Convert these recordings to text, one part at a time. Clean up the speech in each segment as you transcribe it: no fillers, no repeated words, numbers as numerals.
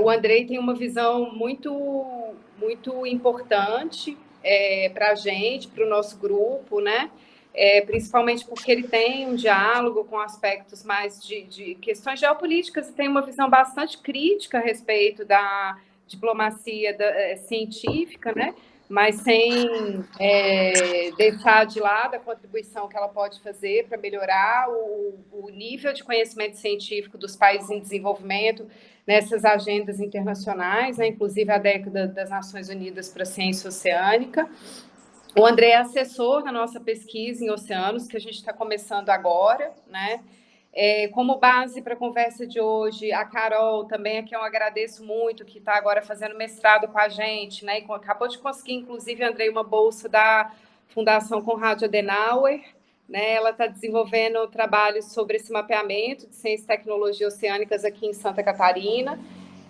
O Andrei tem uma visão muito importante para a gente, para o nosso grupo, né? Principalmente porque ele tem um diálogo com aspectos mais de questões geopolíticas e tem uma visão bastante crítica a respeito da diplomacia científica, né? Mas sem deixar de lado a contribuição que ela pode fazer para melhorar o nível de conhecimento científico dos países em desenvolvimento nessas agendas internacionais, né? Inclusive a década das Nações Unidas para a Ciência Oceânica. O André é assessor na nossa pesquisa em oceanos, que a gente está começando agora, né? Como base para a conversa de hoje, a Carol também, a quem eu agradeço muito, que está agora fazendo mestrado com a gente, né? E acabou de conseguir, inclusive, Andrei, uma bolsa da Fundação Konrad Adenauer, né? Ela está desenvolvendo trabalhos sobre esse mapeamento de ciência e tecnologia oceânicas aqui em Santa Catarina.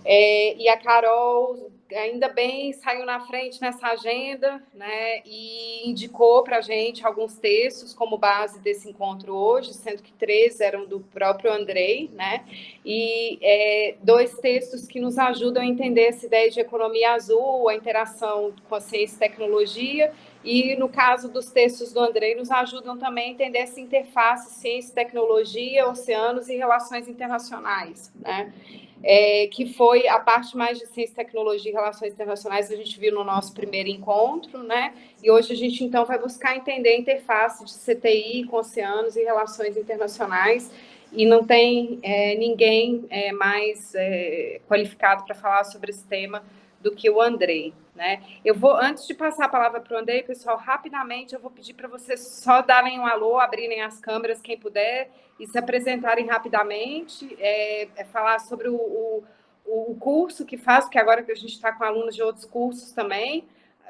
E a Carol, ainda bem, saiu na frente nessa agenda, né, e indicou para a gente alguns textos como base desse encontro hoje, sendo que 3 eram do próprio Andrei, né, e 2 textos que nos ajudam a entender essa ideia de economia azul, a interação com a ciência e tecnologia, e no caso dos textos do Andrei, nos ajudam também a entender essa interface ciência e tecnologia, oceanos e relações internacionais, né. Que foi a parte mais de ciência, tecnologia e relações internacionais que a gente viu no nosso primeiro encontro, né? E hoje a gente, então, vai buscar entender a interface de CTI com oceanos e relações internacionais, e não tem ninguém mais qualificado para falar sobre esse tema do que o Andrei, né? Eu vou, antes de passar a palavra para o Andrei, pessoal, rapidamente eu vou pedir para vocês só darem um alô, abrirem as câmeras, quem puder, e se apresentarem rapidamente, falar sobre o curso que faz, porque agora que a gente está com alunos de outros cursos também,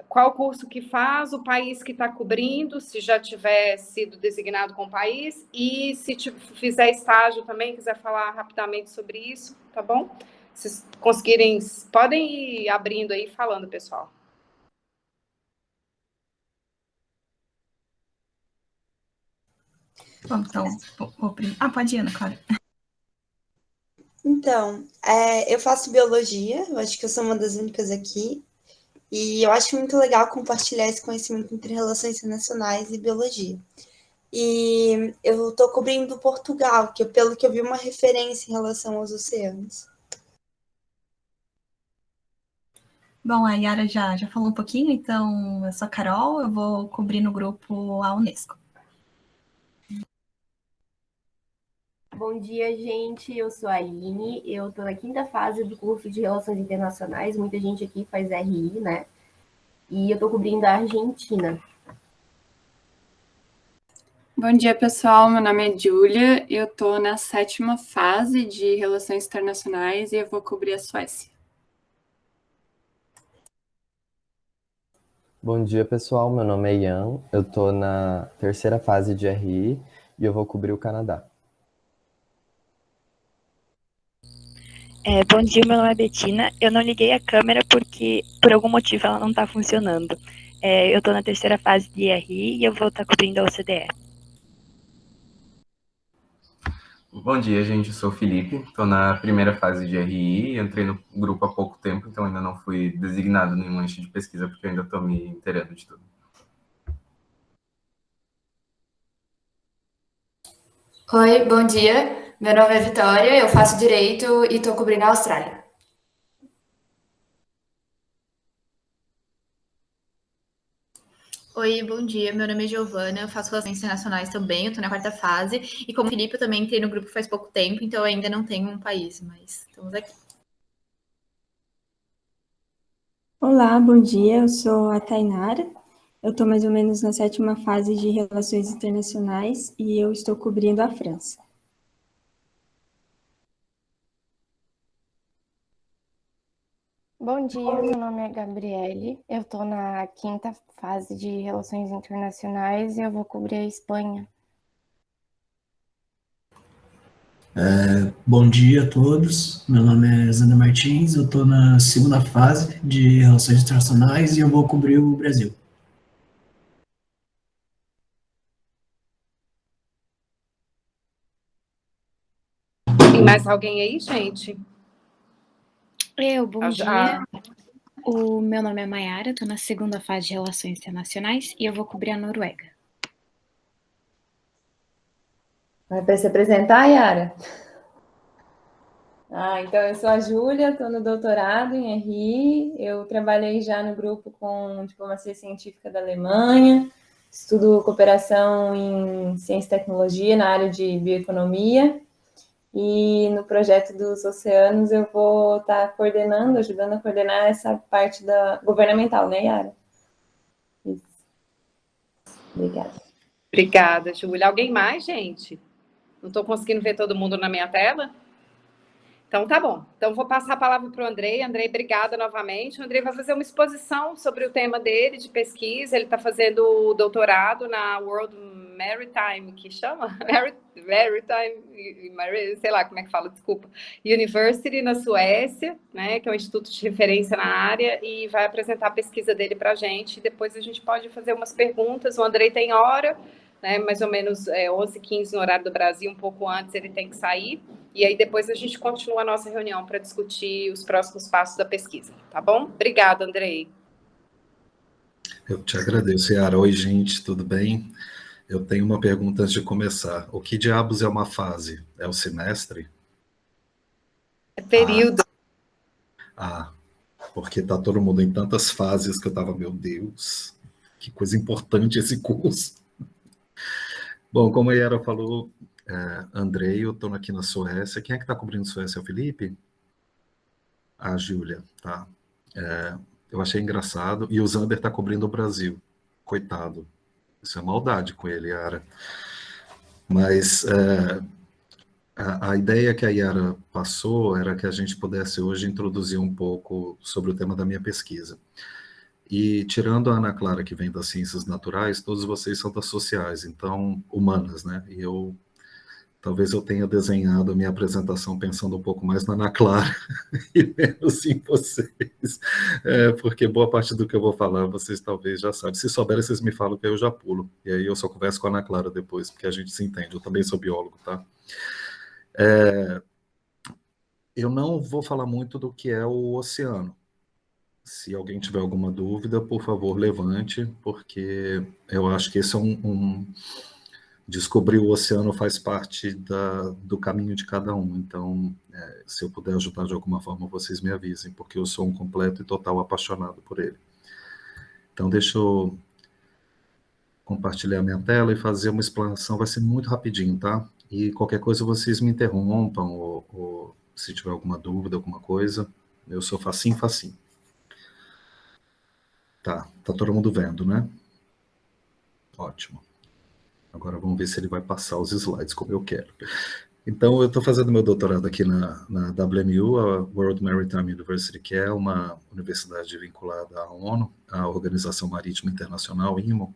qual curso que faz, o país que está cobrindo, se já tiver sido designado com o país, e se fizer estágio também, quiser falar rapidamente sobre isso, tá bom? Se conseguirem, podem ir abrindo aí, falando, pessoal. Bom, então, pode ir, Ana Clara. Então, eu faço biologia, eu acho que eu sou uma das únicas aqui, e eu acho muito legal compartilhar esse conhecimento entre relações internacionais e biologia. E eu estou cobrindo Portugal, que pelo que eu vi uma referência em relação aos oceanos. Bom, a Yara já falou um pouquinho, então eu sou a Carol, eu vou cobrir no grupo a Unesco. Bom dia, gente. Eu sou a Aline, eu estou na 5ª fase do curso de Relações Internacionais. Muita gente aqui faz RI, né? E eu estou cobrindo a Argentina. Bom dia, pessoal. Meu nome é Júlia, eu estou na 7ª fase de Relações Internacionais e eu vou cobrir a Suécia. Bom dia, pessoal. Meu nome é Ian, eu estou na 3ª fase de RI e eu vou cobrir o Canadá. Bom dia, meu nome é Betina. Eu não liguei a câmera porque, por algum motivo, ela não está funcionando. Eu estou na 3ª fase de RI e eu vou estar cobrindo a OCDE. Bom dia, gente. Eu sou o Felipe, estou na 1ª fase de RI, entrei no grupo há pouco tempo, então ainda não fui designado nenhum eixo de pesquisa, porque eu ainda estou me inteirando de tudo. Oi, bom dia. Meu nome é Vitória, eu faço Direito e estou cobrindo a Austrália. Oi, bom dia. Meu nome é Giovana, eu faço Relações Internacionais também, eu estou na 4ª fase. E como o Felipe, eu também entrei no grupo faz pouco tempo, então eu ainda não tenho um país, mas estamos aqui. Olá, bom dia. Eu sou a Tainara. Eu estou mais ou menos na 7ª fase de Relações Internacionais e eu estou cobrindo a França. Bom dia, meu nome é Gabriele, eu estou na 5ª fase de Relações Internacionais e eu vou cobrir a Espanha. Bom dia a todos, meu nome é Zander Martins, eu estou na 2ª fase de Relações Internacionais e eu vou cobrir o Brasil. Tem mais alguém aí, gente? Bom dia. O meu nome é Mayara, estou na segunda fase de Relações Internacionais e eu vou cobrir a Noruega. Vai para se apresentar, Yara? Então eu sou a Júlia, estou no doutorado em RI, eu trabalhei já no grupo com diplomacia científica da Alemanha, estudo cooperação em ciência e tecnologia na área de bioeconomia, e no projeto dos oceanos eu vou estar coordenando, ajudando a coordenar essa parte da governamental, né, Yara? Isso. Obrigada. Obrigada, Júlia. Alguém mais, gente? Não estou conseguindo ver todo mundo na minha tela? Então, tá bom. Então, vou passar a palavra para o Andrei. Andrei, obrigada novamente. O Andrei vai fazer uma exposição sobre o tema dele, de pesquisa. Ele está fazendo doutorado na World Maritime, que chama? Maritime, sei lá como é que fala, desculpa. University, na Suécia, né, que é um instituto de referência na área, e vai apresentar a pesquisa dele para a gente. Depois a gente pode fazer umas perguntas. O Andrei tem hora, né, mais ou menos 11h15 no horário do Brasil, um pouco antes ele tem que sair. E aí depois a gente continua a nossa reunião para discutir os próximos passos da pesquisa, tá bom? Obrigada, Andrei. Eu te agradeço, Yara. Oi, gente, tudo bem? Eu tenho uma pergunta antes de começar. O que diabos é uma fase? É o semestre? É período. Porque tá todo mundo em tantas fases que eu tava, meu Deus, que coisa importante esse curso. Bom, como a Yara falou, Andrei, eu estou aqui na Suécia. Quem é que está cobrindo Suécia? É o Felipe? A Júlia, tá. Eu achei engraçado. E o Zander está cobrindo o Brasil. Coitado. Isso é maldade com ele, Yara. Mas a ideia que a Yara passou era que a gente pudesse hoje introduzir um pouco sobre o tema da minha pesquisa. E tirando a Ana Clara, que vem das ciências naturais, todos vocês são das sociais, então, humanas, né? E talvez eu tenha desenhado a minha apresentação pensando um pouco mais na Ana Clara e menos em vocês, porque boa parte do que eu vou falar vocês talvez já sabem. Se souberem, vocês me falam que eu já pulo, e aí eu só converso com a Ana Clara depois, porque a gente se entende. Eu também sou biólogo, tá? Eu não vou falar muito do que é o oceano. Se alguém tiver alguma dúvida, por favor, levante, porque eu acho que esse é descobrir o oceano faz parte do caminho de cada um. Então, se eu puder ajudar de alguma forma, vocês me avisem, porque eu sou um completo e total apaixonado por ele. Então, deixa eu compartilhar minha tela e fazer uma explanação. Vai ser muito rapidinho, tá? E qualquer coisa vocês me interrompam, ou se tiver alguma dúvida, alguma coisa, eu sou facinho. Tá todo mundo vendo, né? Ótimo. Agora vamos ver se ele vai passar os slides como eu quero. Então, eu estou fazendo meu doutorado aqui na WMU, a World Maritime University, que é uma universidade vinculada à ONU, a Organização Marítima Internacional, IMO,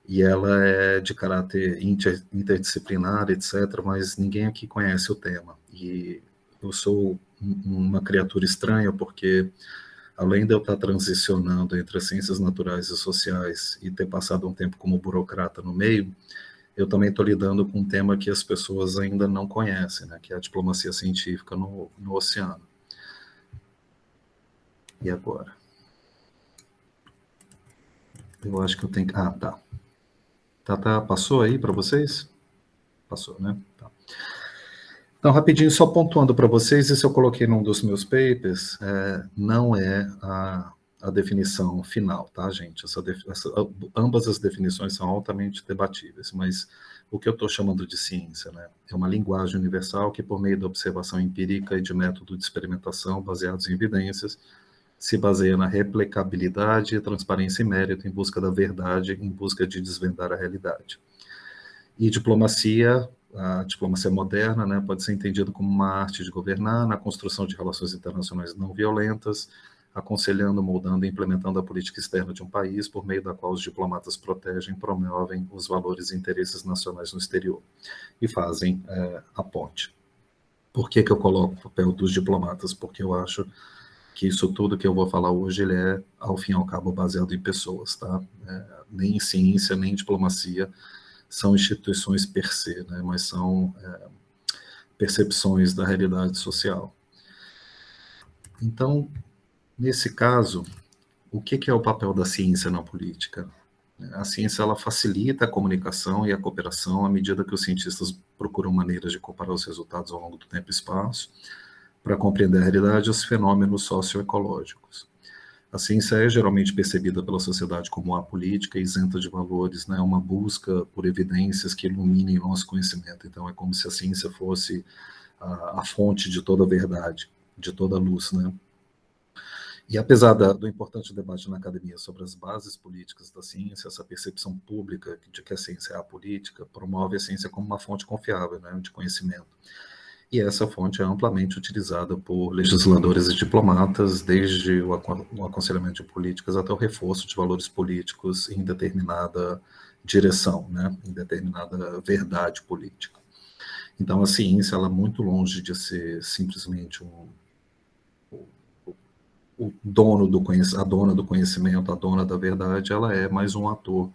e ela é de caráter interdisciplinar, etc., mas ninguém aqui conhece o tema. E eu sou uma criatura estranha, porque além de eu estar transicionando entre as ciências naturais e sociais e ter passado um tempo como burocrata no meio, eu também estou lidando com um tema que as pessoas ainda não conhecem, né, que é a diplomacia científica no oceano. E agora? Eu acho que eu tenho que... tá. Passou aí para vocês? Passou, né? Tá. Então, rapidinho, só pontuando para vocês, isso eu coloquei num dos meus papers, não é a definição final, tá, gente? Ambas as definições são altamente debatíveis, mas o que eu estou chamando de ciência, né, é uma linguagem universal que, por meio da observação empírica e de método de experimentação baseados em evidências, se baseia na replicabilidade, transparência e mérito em busca da verdade, em busca de desvendar a realidade. E a diplomacia moderna, né, pode ser entendida como uma arte de governar na construção de relações internacionais não violentas, aconselhando, moldando e implementando a política externa de um país, por meio da qual os diplomatas protegem, promovem os valores e interesses nacionais no exterior e fazem a ponte. Por que eu coloco o papel dos diplomatas? Porque eu acho que isso tudo que eu vou falar hoje, ele é, ao fim e ao cabo, baseado em pessoas, tá? Nem em ciência, nem em diplomacia, são instituições per se, né, mas são percepções da realidade social. Então, nesse caso, o que é o papel da ciência na política? A ciência ela facilita a comunicação e a cooperação à medida que os cientistas procuram maneiras de comparar os resultados ao longo do tempo e espaço para compreender a realidade e os fenômenos socioecológicos. A ciência é geralmente percebida pela sociedade como apolítica e isenta de valores, né? Uma busca por evidências que iluminem o nosso conhecimento. Então, é como se a ciência fosse a fonte de toda a verdade, de toda a luz, né? E apesar do importante debate na academia sobre as bases políticas da ciência, essa percepção pública de que a ciência é apolítica promove a ciência como uma fonte confiável, né, de conhecimento. E essa fonte é amplamente utilizada por legisladores e diplomatas, desde o aconselhamento de políticas até o reforço de valores políticos em determinada direção, né, em determinada verdade política. Então, a ciência ela é muito longe de ser simplesmente o dono do a dona do conhecimento, a dona da verdade, ela é mais um ator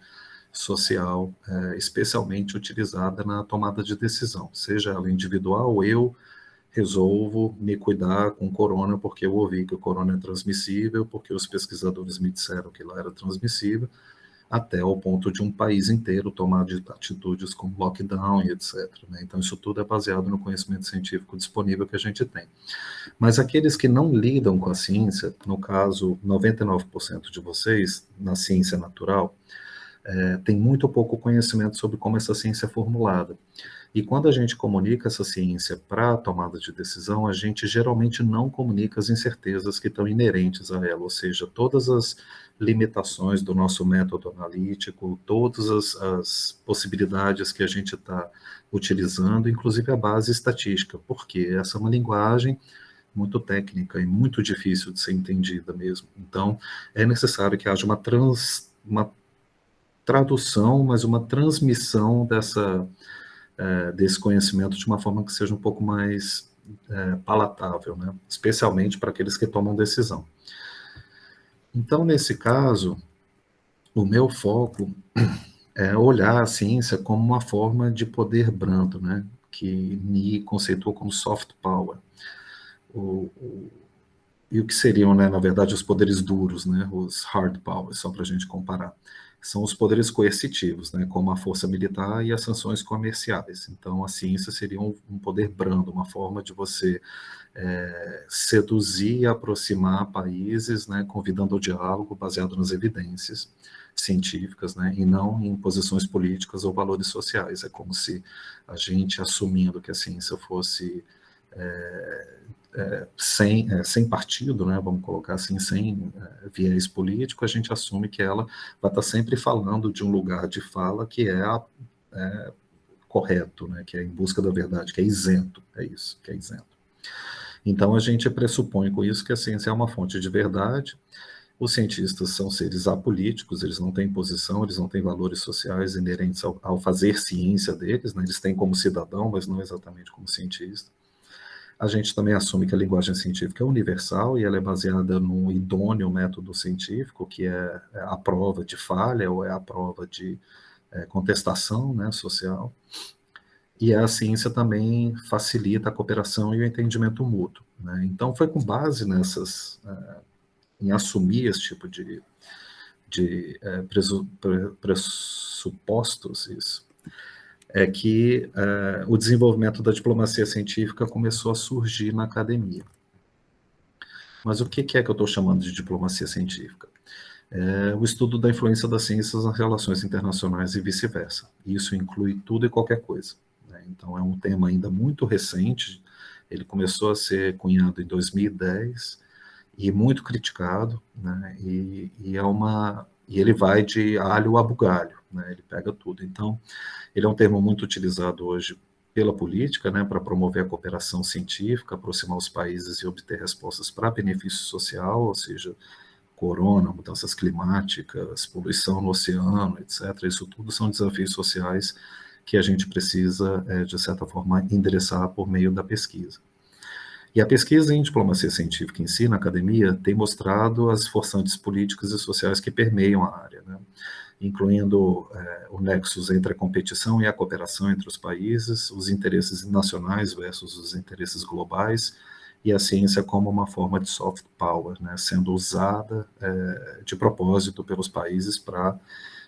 social, especialmente utilizada na tomada de decisão, seja ela individual, eu resolvo me cuidar com corona porque eu ouvi que o corona é transmissível, porque os pesquisadores me disseram que lá era transmissível, até o ponto de um país inteiro tomar atitudes como lockdown e etc. Né? Então, isso tudo é baseado no conhecimento científico disponível que a gente tem. Mas aqueles que não lidam com a ciência, no caso, 99% de vocês, na ciência natural, tem muito pouco conhecimento sobre como essa ciência é formulada. E quando a gente comunica essa ciência para a tomada de decisão, a gente geralmente não comunica as incertezas que estão inerentes a ela, ou seja, todas as limitações do nosso método analítico, todas as possibilidades que a gente está utilizando, inclusive a base estatística, porque essa é uma linguagem muito técnica e muito difícil de ser entendida mesmo. Então, é necessário que haja uma tradução, mas uma transmissão desse conhecimento de uma forma que seja um pouco mais palatável, né? Especialmente para aqueles que tomam decisão. Então, nesse caso, o meu foco é olhar a ciência como uma forma de poder brando, né? Que Ni conceitua como soft power. E o que seriam, né, na verdade, os poderes duros, né? Os hard powers, só para a gente comparar. São os poderes coercitivos, né, como a força militar e as sanções comerciais. Então, a ciência seria um poder brando, uma forma de você seduzir e aproximar países, né, convidando ao diálogo baseado nas evidências científicas, né, e não em posições políticas ou valores sociais. É como se a gente, assumindo que a ciência fosse sem partido, né, vamos colocar assim, sem viés político, a gente assume que ela vai estar sempre falando de um lugar de fala que é correto, né, que é em busca da verdade, que é isento, é isso, que é isento. Então, a gente pressupõe com isso que a ciência é uma fonte de verdade. Os cientistas são seres apolíticos, eles não têm posição, eles não têm valores sociais inerentes ao fazer ciência deles, né, eles têm como cidadão, mas não exatamente como cientista. A gente também assume que a linguagem científica é universal e ela é baseada num idôneo método científico, que é a prova de falha ou é a prova de contestação, né, social. E a ciência também facilita a cooperação e o entendimento mútuo, né? Então, foi com base em assumir esse tipo de pressupostos, isso, que o desenvolvimento da diplomacia científica começou a surgir na academia. Mas o que é que eu estou chamando de diplomacia científica? O estudo da influência das ciências nas relações internacionais e vice-versa. Isso inclui tudo e qualquer coisa, né? Então, é um tema ainda muito recente, ele começou a ser cunhado em 2010 e muito criticado, né? E ele vai de alho a bugalho, né? Ele pega tudo. Então, ele é um termo muito utilizado hoje pela política, né, para promover a cooperação científica, aproximar os países e obter respostas para benefício social, ou seja, corona, mudanças climáticas, poluição no oceano, etc. Isso tudo são desafios sociais que a gente precisa, de certa forma, endereçar por meio da pesquisa. E a pesquisa em diplomacia científica em si, na academia, tem mostrado as forçantes políticas e sociais que permeiam a área, né? Incluindo o nexus entre a competição e a cooperação entre os países, os interesses nacionais versus os interesses globais, e a ciência como uma forma de soft power, né, sendo usada de propósito pelos países para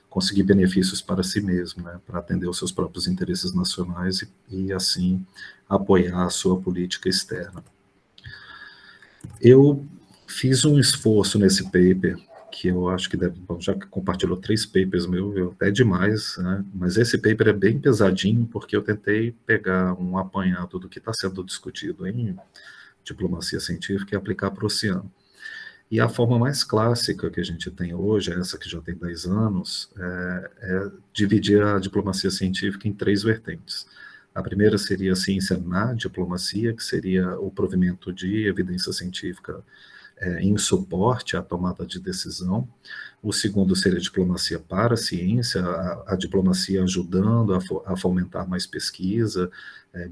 conseguir benefícios para si mesmo, né, para atender os seus próprios interesses nacionais e assim apoiar a sua política externa. Eu fiz um esforço nesse paper, que eu acho que deve, bom, já que compartilhou 3 papers meus, até demais, né, mas esse paper é bem pesadinho, porque eu tentei pegar um apanhado do que está sendo discutido em diplomacia científica e aplicar para o oceano. E a forma mais clássica que a gente tem hoje, essa que já tem 10 anos, é dividir a diplomacia científica em 3 vertentes. A primeira seria a ciência na diplomacia, que seria o provimento de evidência científica em suporte à tomada de decisão. O segundo seria a diplomacia para a ciência, a diplomacia ajudando a fomentar mais pesquisa,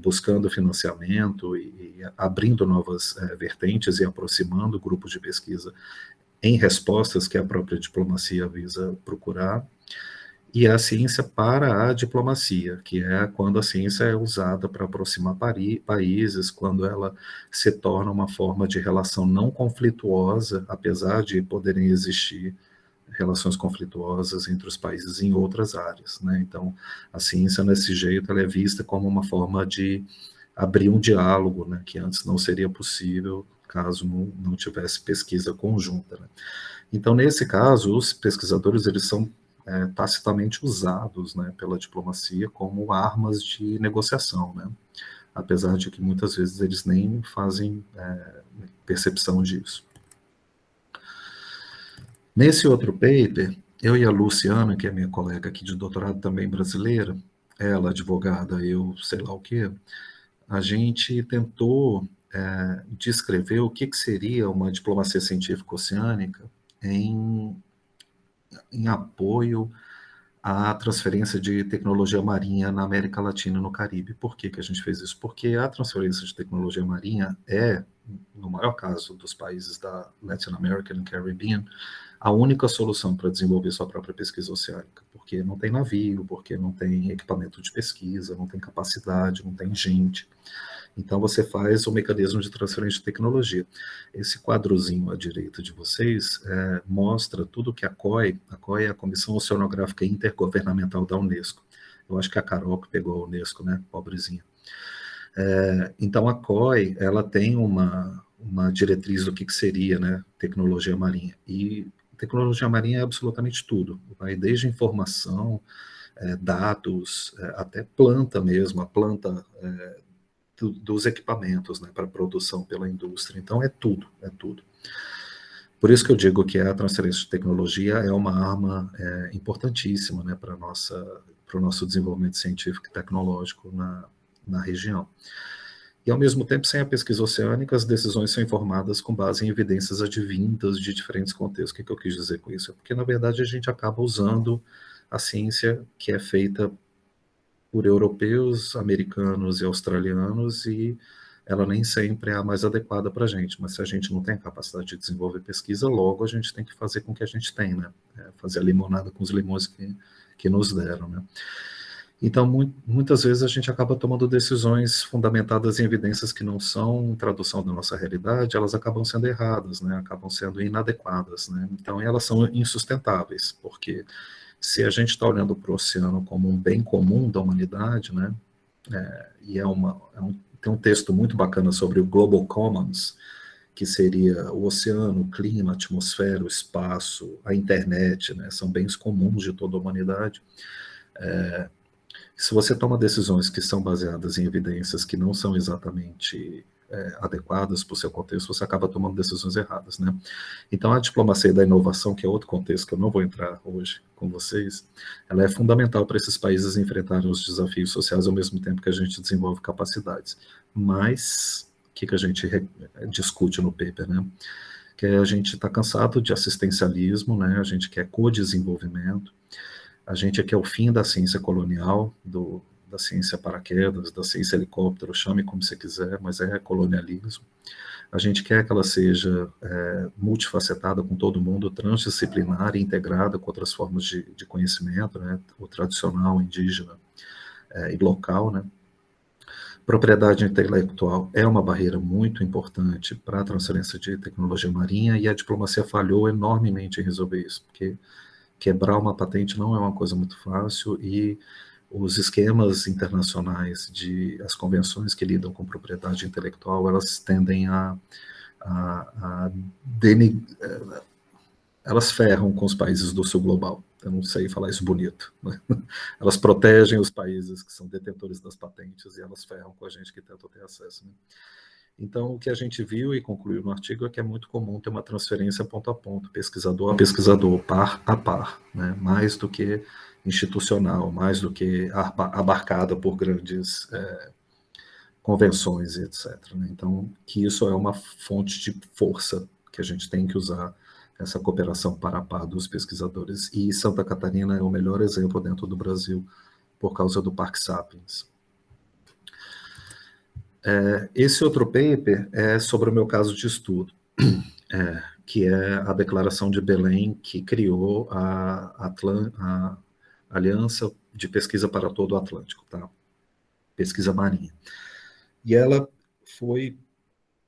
buscando financiamento e abrindo novas vertentes e aproximando grupos de pesquisa em respostas que a própria diplomacia visa procurar. E a ciência para a diplomacia, que é quando a ciência é usada para aproximar países, quando ela se torna uma forma de relação não conflituosa, apesar de poderem existir relações conflituosas entre os países em outras áreas, né? Então, a ciência, nesse jeito, ela é vista como uma forma de abrir um diálogo, né, que antes não seria possível caso não tivesse pesquisa conjunta, né? Então, nesse caso, os pesquisadores, eles são tacitamente usados, né, pela diplomacia como armas de negociação, né, apesar de que muitas vezes eles nem fazem percepção disso. Nesse outro paper, eu e a Luciana, que é minha colega aqui de doutorado também brasileira, ela advogada, eu sei lá o quê, a gente tentou descrever o que seria uma diplomacia científica oceânica em apoio à transferência de tecnologia marinha na América Latina e no Caribe. Por que a gente fez isso? Porque a transferência de tecnologia marinha é, no maior caso dos países da Latin America e Caribbean, a única solução para desenvolver sua própria pesquisa oceânica, porque não tem navio, porque não tem equipamento de pesquisa, não tem capacidade, não tem gente. Então, você faz o mecanismo de transferência de tecnologia. Esse quadrozinho à direita de vocês mostra tudo que a COI é a Comissão Oceanográfica Intergovernamental da Unesco. Eu acho que a Carol que pegou a Unesco, né? Pobrezinha. Então, a COI, ela tem uma diretriz do que seria, né, tecnologia marinha. E tecnologia marinha é absolutamente tudo. Vai desde informação, dados, até planta mesmo, a planta dos equipamentos, né, para produção pela indústria. Então, é tudo, é tudo. Por isso que eu digo que a transferência de tecnologia é uma arma importantíssima, né, para o nosso desenvolvimento científico e tecnológico na região. E, ao mesmo tempo, sem a pesquisa oceânica, as decisões são informadas com base em evidências advindas de diferentes contextos. O que eu quis dizer com isso? É porque, na verdade, a gente acaba usando a ciência que é feita por europeus, americanos e australianos, e ela nem sempre é a mais adequada para a gente, mas se a gente não tem a capacidade de desenvolver pesquisa, logo a gente tem que fazer com o que a gente tem, né? Fazer a limonada com os limões que nos deram, né? Então, muitas vezes a gente acaba tomando decisões fundamentadas em evidências que não são tradução da nossa realidade, elas acabam sendo erradas, né? Acabam sendo inadequadas, né? Então, elas são insustentáveis, porque se a gente está olhando para o oceano como um bem comum da humanidade, né? E tem um texto muito bacana sobre o Global Commons, que seria o oceano, o clima, a atmosfera, o espaço, a internet, né? São bens comuns de toda a humanidade. Se você toma decisões que são baseadas em evidências que não são exatamente adequadas para o seu contexto, você acaba tomando decisões erradas, né? Então, a diplomacia da inovação, que é outro contexto que eu não vou entrar hoje com vocês, ela é fundamental para esses países enfrentarem os desafios sociais ao mesmo tempo que a gente desenvolve capacidades. Mas, o que a gente discute no paper, né? Que a gente está cansado de assistencialismo, né? A gente quer co-desenvolvimento. A gente quer o fim da ciência colonial, da ciência paraquedas, da ciência helicóptero, chame como você quiser, mas é colonialismo. A gente quer que ela seja multifacetada com todo mundo, transdisciplinar e integrada com outras formas de conhecimento, né? O tradicional, indígena e local, né? Propriedade intelectual é uma barreira muito importante para a transferência de tecnologia marinha e a diplomacia falhou enormemente em resolver isso, porque quebrar uma patente não é uma coisa muito fácil e os esquemas internacionais as convenções que lidam com propriedade intelectual, elas tendem elas ferram com os países do sul global. Eu não sei falar isso bonito. Elas protegem os países que são detentores das patentes e elas ferram com a gente que tenta ter acesso. Né? Então, o que a gente viu e concluiu no artigo é que é muito comum ter uma transferência ponto a ponto, pesquisador a pesquisador, par a par, né? Mais do que institucional, mais do que abarcada por grandes convenções, etc. Né? Então, que isso é uma fonte de força que a gente tem que usar, essa cooperação par a par dos pesquisadores. E Santa Catarina é o melhor exemplo dentro do Brasil, por causa do Parque Sapiens. Esse outro paper é sobre o meu caso de estudo, que é a Declaração de Belém, que criou a Aliança de Pesquisa para todo o Atlântico, tá? Pesquisa marinha. E ela foi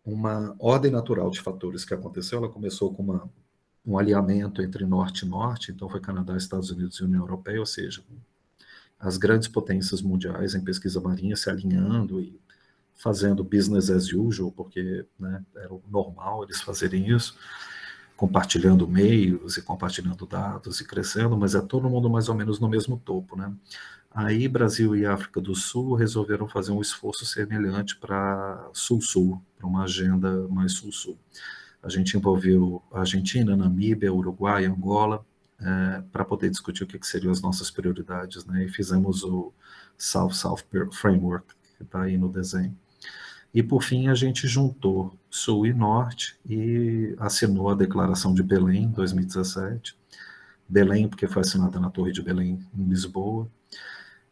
uma ordem natural de fatores que aconteceu. Ela começou com um alinhamento entre Norte e Norte, então foi Canadá, Estados Unidos e União Europeia, ou seja, as grandes potências mundiais em pesquisa marinha se alinhando e fazendo business as usual, porque, né, era o normal eles fazerem isso, compartilhando meios e compartilhando dados e crescendo, mas é todo mundo mais ou menos no mesmo topo, né? Aí Brasil e África do Sul resolveram fazer um esforço semelhante para Sul-Sul, para uma agenda mais Sul-Sul. A gente envolveu a Argentina, Namíbia, Uruguai, Angola, para poder discutir o que seriam as nossas prioridades, né? E fizemos o South-South Framework, que está aí no desenho. E, por fim, a gente juntou Sul e Norte e assinou a Declaração de Belém, em 2017. Belém, porque foi assinada na Torre de Belém, em Lisboa.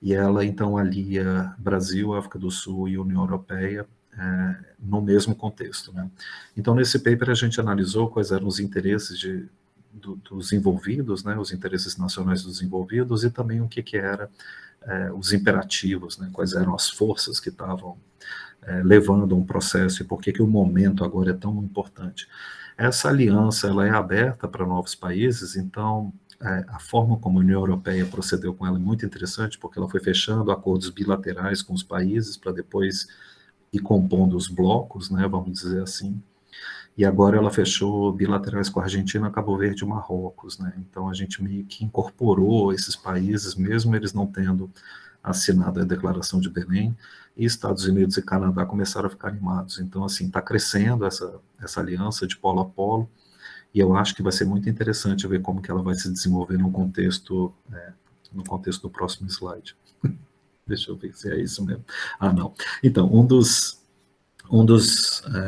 E ela, então, alia Brasil, África do Sul e União Europeia no mesmo contexto, né? Então, nesse paper, a gente analisou quais eram os interesses dos envolvidos, né, os interesses nacionais dos envolvidos, e também o que eram os imperativos, né, quais eram as forças que estavam levando um processo e por que o momento agora é tão importante. Essa aliança ela é aberta para novos países, então a forma como a União Europeia procedeu com ela é muito interessante, porque ela foi fechando acordos bilaterais com os países para depois ir compondo os blocos, né, vamos dizer assim. E agora ela fechou bilaterais com a Argentina, Cabo Verde e Marrocos, né? Então a gente meio que incorporou esses países, mesmo eles não tendo assinado a Declaração de Belém, e Estados Unidos e Canadá começaram a ficar animados. Então, assim, está crescendo essa aliança de polo a polo, e eu acho que vai ser muito interessante ver como que ela vai se desenvolver no contexto do próximo slide. Deixa eu ver se é isso mesmo. Ah, não. Então, um dos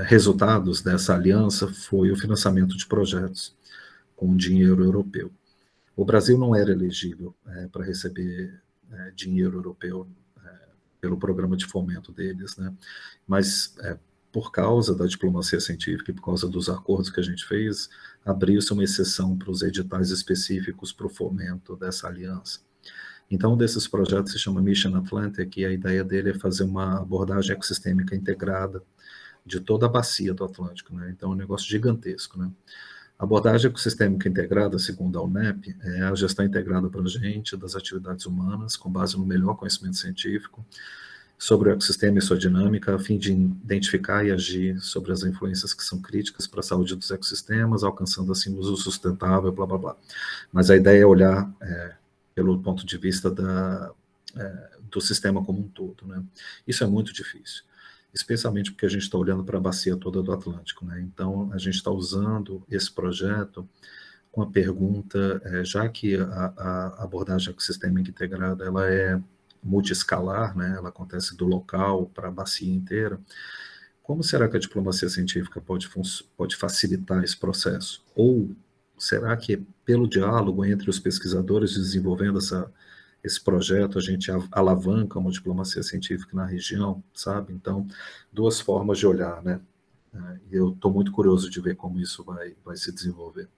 resultados dessa aliança foi o financiamento de projetos com dinheiro europeu. O Brasil não era elegível para receber dinheiro europeu pelo programa de fomento deles, né? Mas por causa da diplomacia científica e por causa dos acordos que a gente fez, abriu-se uma exceção para os editais específicos para o fomento dessa aliança. Então, um desses projetos se chama Mission Atlantic, e a ideia dele é fazer uma abordagem ecossistêmica integrada de toda a bacia do Atlântico, né? Então, é um negócio gigantesco, né? A abordagem ecossistêmica integrada, segundo a UNEP, é a gestão integrada abrangente das atividades humanas, com base no melhor conhecimento científico, sobre o ecossistema e sua dinâmica, a fim de identificar e agir sobre as influências que são críticas para a saúde dos ecossistemas, alcançando, assim, o uso sustentável, blá, blá, blá. Mas a ideia é olhar pelo ponto de vista do sistema como um todo, né? Isso é muito difícil, especialmente porque a gente está olhando para a bacia toda do Atlântico, né? Então, a gente está usando esse projeto com a pergunta, já que a abordagem ecossistêmica integrada ela é multiescalar, né? Ela acontece do local para a bacia inteira, como será que a diplomacia científica pode facilitar esse processo? Ou será que pelo diálogo entre os pesquisadores desenvolvendo esse projeto, a gente alavanca uma diplomacia científica na região, sabe? Então, duas formas de olhar, né? Eu estou muito curioso de ver como isso vai se desenvolver.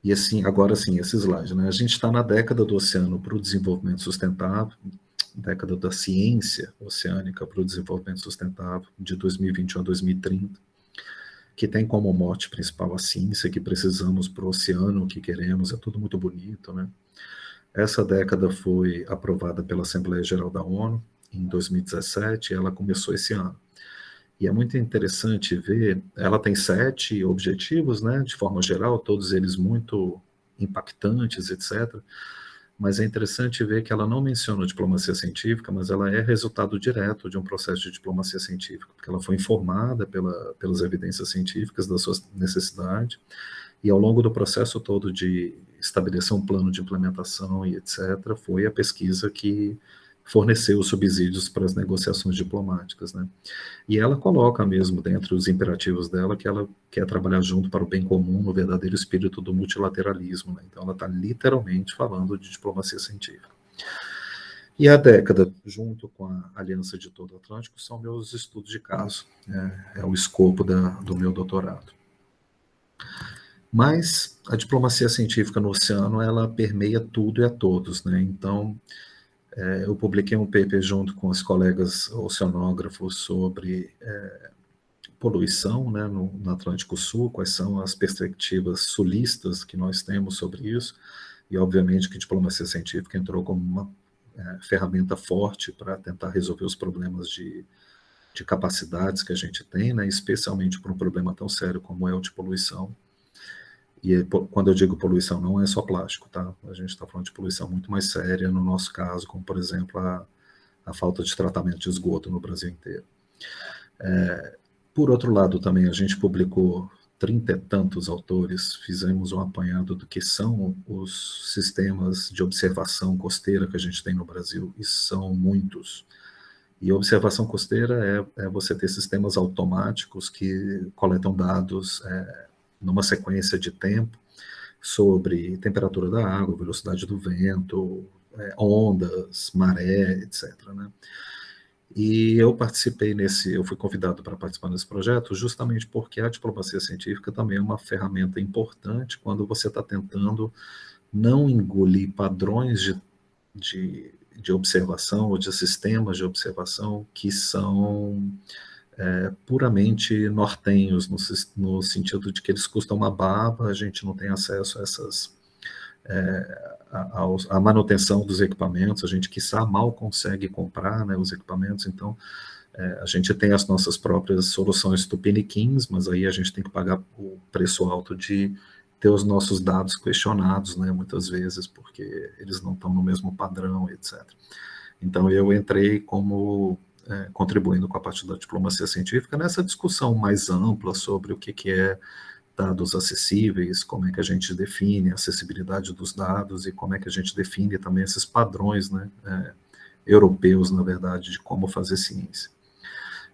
E assim, agora sim, esse slide, né? A gente está na década do oceano para o desenvolvimento sustentável, década da ciência oceânica para o desenvolvimento sustentável, de 2021 a 2030, que tem como mote principal a ciência que precisamos para o oceano, o que queremos, é tudo muito bonito, né? Essa década foi aprovada pela Assembleia Geral da ONU em 2017 e ela começou esse ano. E é muito interessante ver, ela tem 7 objetivos, né, de forma geral, todos eles muito impactantes, etc. Mas é interessante ver que ela não menciona diplomacia científica, mas ela é resultado direto de um processo de diplomacia científica, porque ela foi informada pelas evidências científicas da sua necessidade, e ao longo do processo todo de estabelecer um plano de implementação e etc., foi a pesquisa que forneceu os subsídios para as negociações diplomáticas, né? E ela coloca mesmo dentre os imperativos dela que ela quer trabalhar junto para o bem comum no verdadeiro espírito do multilateralismo, né? Então ela está literalmente falando de diplomacia científica. E a década, junto com a Aliança de Todo o Atlântico, são meus estudos de caso, é o escopo do meu doutorado. Mas a diplomacia científica no oceano, ela permeia tudo e a todos, né? Então, eu publiquei um paper junto com os colegas oceanógrafos sobre poluição, né, no Atlântico Sul, quais são as perspectivas sulistas que nós temos sobre isso, e obviamente que a diplomacia científica entrou como uma ferramenta forte para tentar resolver os problemas de capacidades que a gente tem, né, especialmente para um problema tão sério como é o de poluição. E quando eu digo poluição, não é só plástico, tá? A gente está falando de poluição muito mais séria, no nosso caso, como, por exemplo, a falta de tratamento de esgoto no Brasil inteiro. Por outro lado, também, a gente publicou 30 e tantos autores, fizemos um apanhado do que são os sistemas de observação costeira que a gente tem no Brasil, e são muitos. E observação costeira é você ter sistemas automáticos que coletam dados numa sequência de tempo sobre temperatura da água, velocidade do vento, ondas, maré, etc., né? E eu fui convidado para participar desse projeto justamente porque a diplomacia científica também é uma ferramenta importante quando você está tentando não engolir padrões de observação ou de sistemas de observação que são puramente nortenhos, no sentido de que eles custam uma baba, a gente não tem acesso a essas a manutenção dos equipamentos, a gente quiçá mal consegue comprar, né, os equipamentos, então a gente tem as nossas próprias soluções tupiniquins, mas aí a gente tem que pagar o preço alto de ter os nossos dados questionados, né, muitas vezes, porque eles não estão no mesmo padrão, etc. Então eu entrei como contribuindo com a parte da diplomacia científica nessa discussão mais ampla sobre o que é dados acessíveis, como é que a gente define a acessibilidade dos dados e como é que a gente define também esses padrões, né, europeus, na verdade, de como fazer ciência.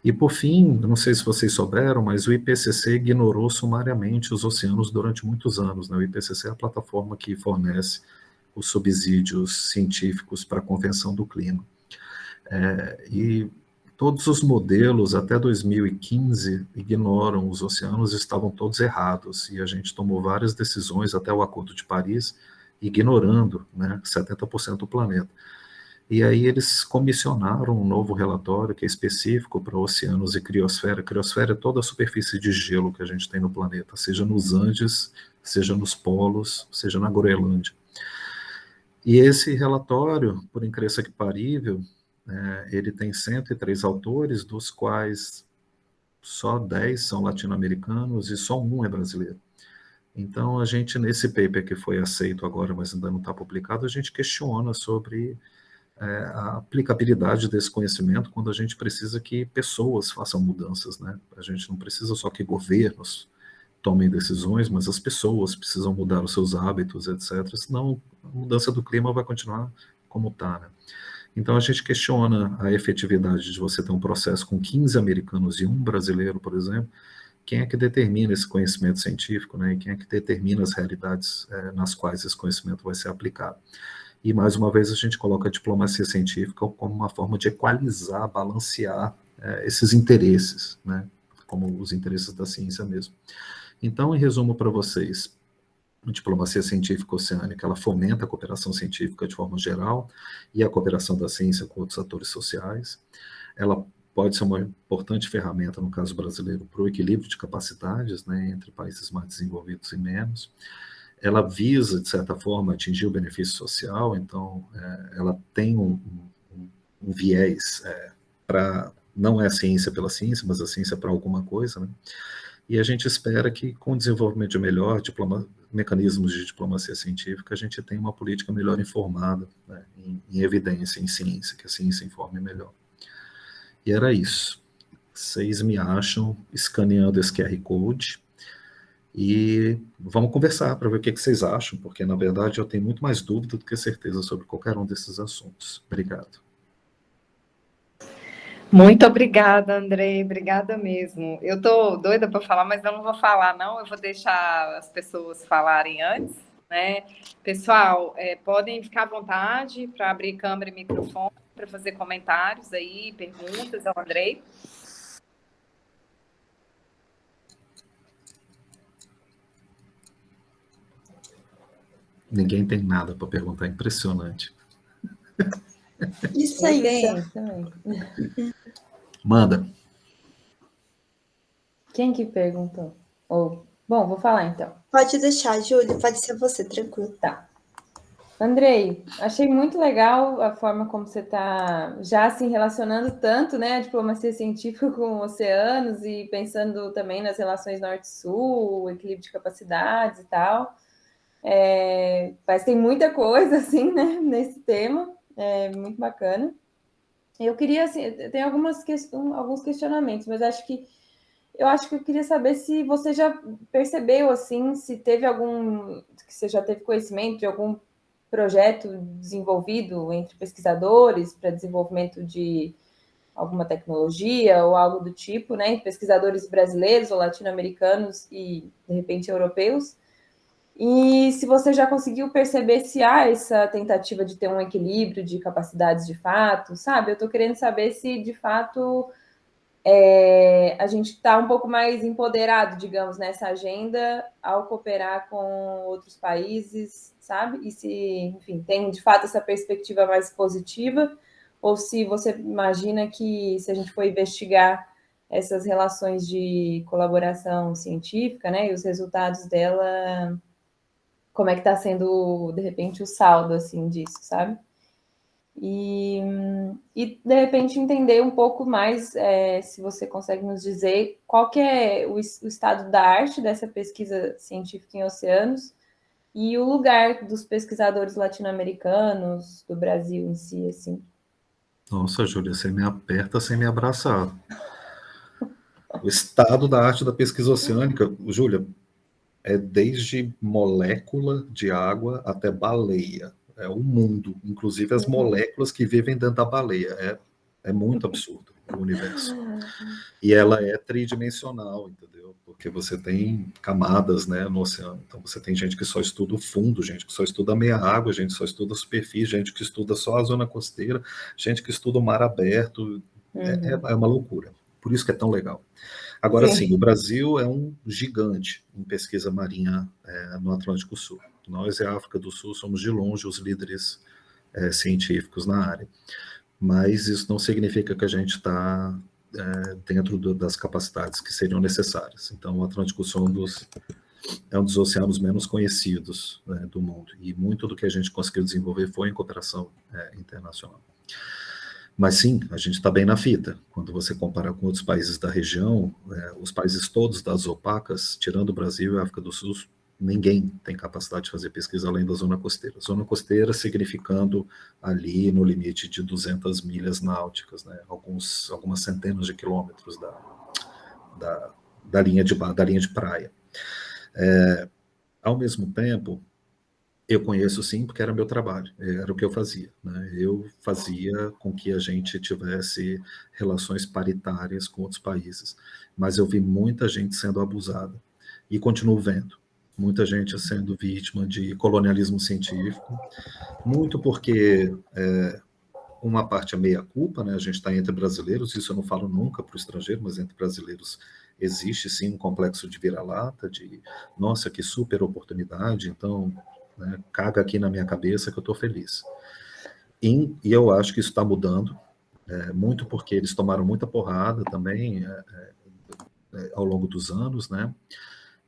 E, por fim, não sei se vocês souberam, mas o IPCC ignorou sumariamente os oceanos durante muitos anos, né? O IPCC é a plataforma que fornece os subsídios científicos para a Convenção do Clima. E todos os modelos, até 2015, ignoram os oceanos, estavam todos errados, e a gente tomou várias decisões, até o Acordo de Paris, ignorando, né, 70% do planeta. E aí eles comissionaram um novo relatório que é específico para oceanos e criosfera. Criosfera é toda a superfície de gelo que a gente tem no planeta, seja nos Andes, seja nos polos, seja na Groenlândia. E esse relatório, por incrível que parível, ele tem 103 autores, dos quais só 10 são latino-americanos e só um é brasileiro. Então, a gente, nesse paper que foi aceito agora, mas ainda não está publicado, a gente questiona sobre a aplicabilidade desse conhecimento quando a gente precisa que pessoas façam mudanças, né? A gente não precisa só que governos tomem decisões, mas as pessoas precisam mudar os seus hábitos, etc. Senão, a mudança do clima vai continuar como está, né? Então, a gente questiona a efetividade de você ter um processo com 15 americanos e um brasileiro, por exemplo. Quem é que determina esse conhecimento científico, né? E quem é que determina as realidades nas quais esse conhecimento vai ser aplicado? E, mais uma vez, a gente coloca a diplomacia científica como uma forma de equalizar, balancear esses interesses, né? Como os interesses da ciência mesmo. Então, em resumo para vocês, diplomacia científica oceânica, ela fomenta a cooperação científica de forma geral e a cooperação da ciência com outros atores sociais. Ela pode ser uma importante ferramenta, no caso brasileiro, para o equilíbrio de capacidades, né, entre países mais desenvolvidos e menos. Ela visa, de certa forma, atingir o benefício social, então ela tem um viés para, não é a ciência pela ciência, mas a ciência para alguma coisa, né? E a gente espera que, com o desenvolvimento de melhor mecanismos de diplomacia científica, a gente tenha uma política melhor informada, né, em evidência, em ciência, que a ciência informe melhor. E era isso. Vocês me acham escaneando esse QR Code e vamos conversar para ver o que vocês acham, porque, na verdade, eu tenho muito mais dúvida do que certeza sobre qualquer um desses assuntos. Obrigado. Muito obrigada, Andrei, obrigada mesmo. Eu tô doida para falar, mas eu não vou falar, não. Eu vou deixar as pessoas falarem antes, né? Pessoal, podem ficar à vontade para abrir câmera e microfone, para fazer comentários aí, perguntas ao Andrei. Ninguém tem nada para perguntar, impressionante. Isso aí, também. Manda. Quem que perguntou? Bom, vou falar então. Pode deixar, Júlia, pode ser você, tranquilo. Tá. Andrei, achei muito legal a forma como você está já se relacionando tanto, né, a diplomacia científica com oceanos e pensando também nas relações norte-sul, equilíbrio de capacidades e tal. Mas tem muita coisa, assim, né, nesse tema, muito bacana. Eu queria, assim, tem alguns questionamentos, mas eu acho que eu queria saber se você já percebeu, assim, se teve que você já teve conhecimento de algum projeto desenvolvido entre pesquisadores para desenvolvimento de alguma tecnologia ou algo do tipo, né, pesquisadores brasileiros ou latino-americanos e, de repente, europeus, e se você já conseguiu perceber se há essa tentativa de ter um equilíbrio de capacidades de fato, sabe? Eu estou querendo saber se, de fato, a gente está um pouco mais empoderado, digamos, nessa agenda ao cooperar com outros países, sabe? E se, enfim, tem, de fato, essa perspectiva mais positiva, ou se você imagina que, se a gente for investigar essas relações de colaboração científica, né, e os resultados dela, como é que está sendo, de repente, o saldo, assim, disso, sabe? E de repente, entender um pouco mais, se você consegue nos dizer qual que é o estado da arte dessa pesquisa científica em oceanos e o lugar dos pesquisadores latino-americanos, do Brasil em si, assim. Nossa, Júlia, você me aperta sem me abraçar. O estado da arte da pesquisa oceânica, Júlia, é desde molécula de água até baleia. É o mundo, inclusive as moléculas que vivem dentro da baleia. É muito absurdo o universo. E ela é tridimensional, entendeu? Porque você tem camadas, né, no oceano. Então você tem gente que só estuda o fundo, gente que só estuda a meia água, gente que só estuda a superfície, gente que estuda só a zona costeira, gente que estuda o mar aberto. É uma loucura. Por isso que é tão legal. Agora, sim, o Brasil é um gigante em pesquisa marinha no Atlântico Sul. Nós e a África do Sul somos, de longe, os líderes científicos na área. Mas isso não significa que a gente está dentro das capacidades que seriam necessárias. Então, o Atlântico Sul é um dos oceanos menos conhecidos, né, do mundo. E muito do que a gente conseguiu desenvolver foi em cooperação internacional. Mas sim, a gente está bem na fita. Quando você compara com outros países da região, os países todos das opacas, tirando o Brasil e a África do Sul, ninguém tem capacidade de fazer pesquisa além da zona costeira. Zona costeira significando ali no limite de 200 milhas náuticas, né? Algumas centenas de quilômetros da linha de praia. Ao mesmo tempo, eu conheço sim, porque era meu trabalho, era o que eu fazia, né? Eu fazia com que a gente tivesse relações paritárias com outros países, mas eu vi muita gente sendo abusada, e continuo vendo, muita gente sendo vítima de colonialismo científico, muito porque uma parte é meia-culpa, né? A gente está entre brasileiros, isso eu não falo nunca para o estrangeiro, mas entre brasileiros existe sim um complexo de vira-lata, de, nossa, que super oportunidade, então, né, caga aqui na minha cabeça que eu estou feliz. E eu acho que isso está mudando, muito porque eles tomaram muita porrada também ao longo dos anos, né?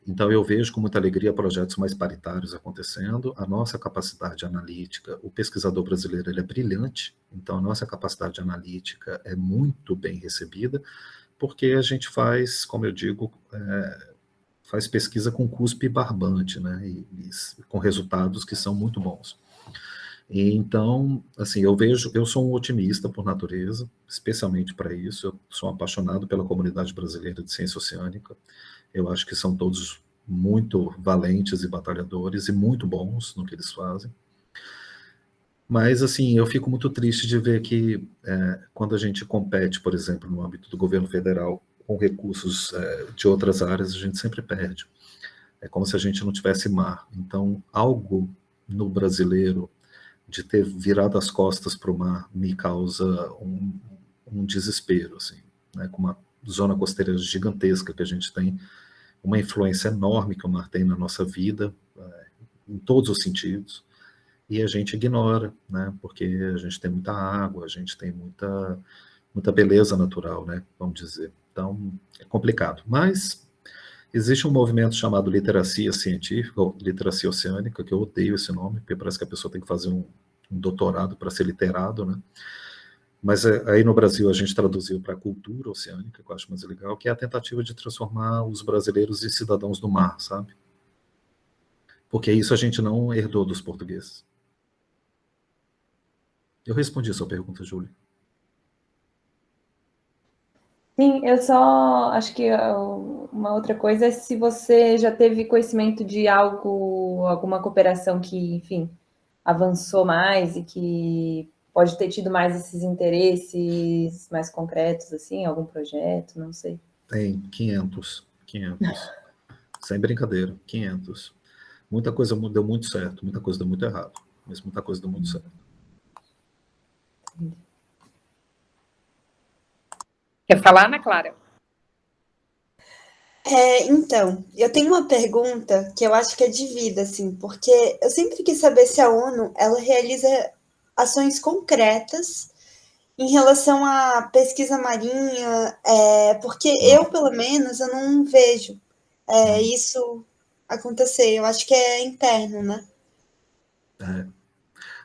Então, eu vejo com muita alegria projetos mais paritários acontecendo. A nossa capacidade analítica, o pesquisador brasileiro ele é brilhante, então a nossa capacidade analítica é muito bem recebida, porque a gente faz, como eu digo, faz pesquisa com cuspe barbante, né? E com resultados que são muito bons. E então, assim, eu sou um otimista por natureza, especialmente para isso. Eu sou apaixonado pela comunidade brasileira de ciência oceânica. Eu acho que são todos muito valentes e batalhadores e muito bons no que eles fazem. Mas, assim, eu fico muito triste de ver que quando a gente compete, por exemplo, no âmbito do governo federal, com recursos de outras áreas, a gente sempre perde. É como se a gente não tivesse mar. Então, algo no brasileiro de ter virado as costas para o mar me causa um desespero, assim, né? Com uma zona costeira gigantesca que a gente tem, uma influência enorme que o mar tem na nossa vida, em todos os sentidos, e a gente ignora, né? Porque a gente tem muita água, a gente tem muita beleza natural, né? Vamos dizer. Então, é complicado. Mas existe um movimento chamado literacia científica, ou literacia oceânica, que eu odeio esse nome, porque parece que a pessoa tem que fazer um doutorado para ser literado, né? Mas aí no Brasil a gente traduziu para cultura oceânica, que eu acho mais legal, que é a tentativa de transformar os brasileiros em cidadãos do mar, sabe? Porque isso a gente não herdou dos portugueses. Eu respondi a sua pergunta, Júlia. Sim, eu só acho que uma outra coisa é se você já teve conhecimento de alguma cooperação que, enfim, avançou mais e que pode ter tido mais esses interesses mais concretos, assim, algum projeto, não sei. Tem 500. Sem brincadeira, 500. Muita coisa deu muito certo, muita coisa deu muito errado, mas muita coisa deu muito certo. Quer falar, Ana Clara? Então, eu tenho uma pergunta que eu acho que é de vida, assim, porque eu sempre quis saber se a ONU, ela realiza ações concretas em relação à pesquisa marinha, porque eu, pelo menos, eu não vejo isso acontecer. Eu acho que é interno, né?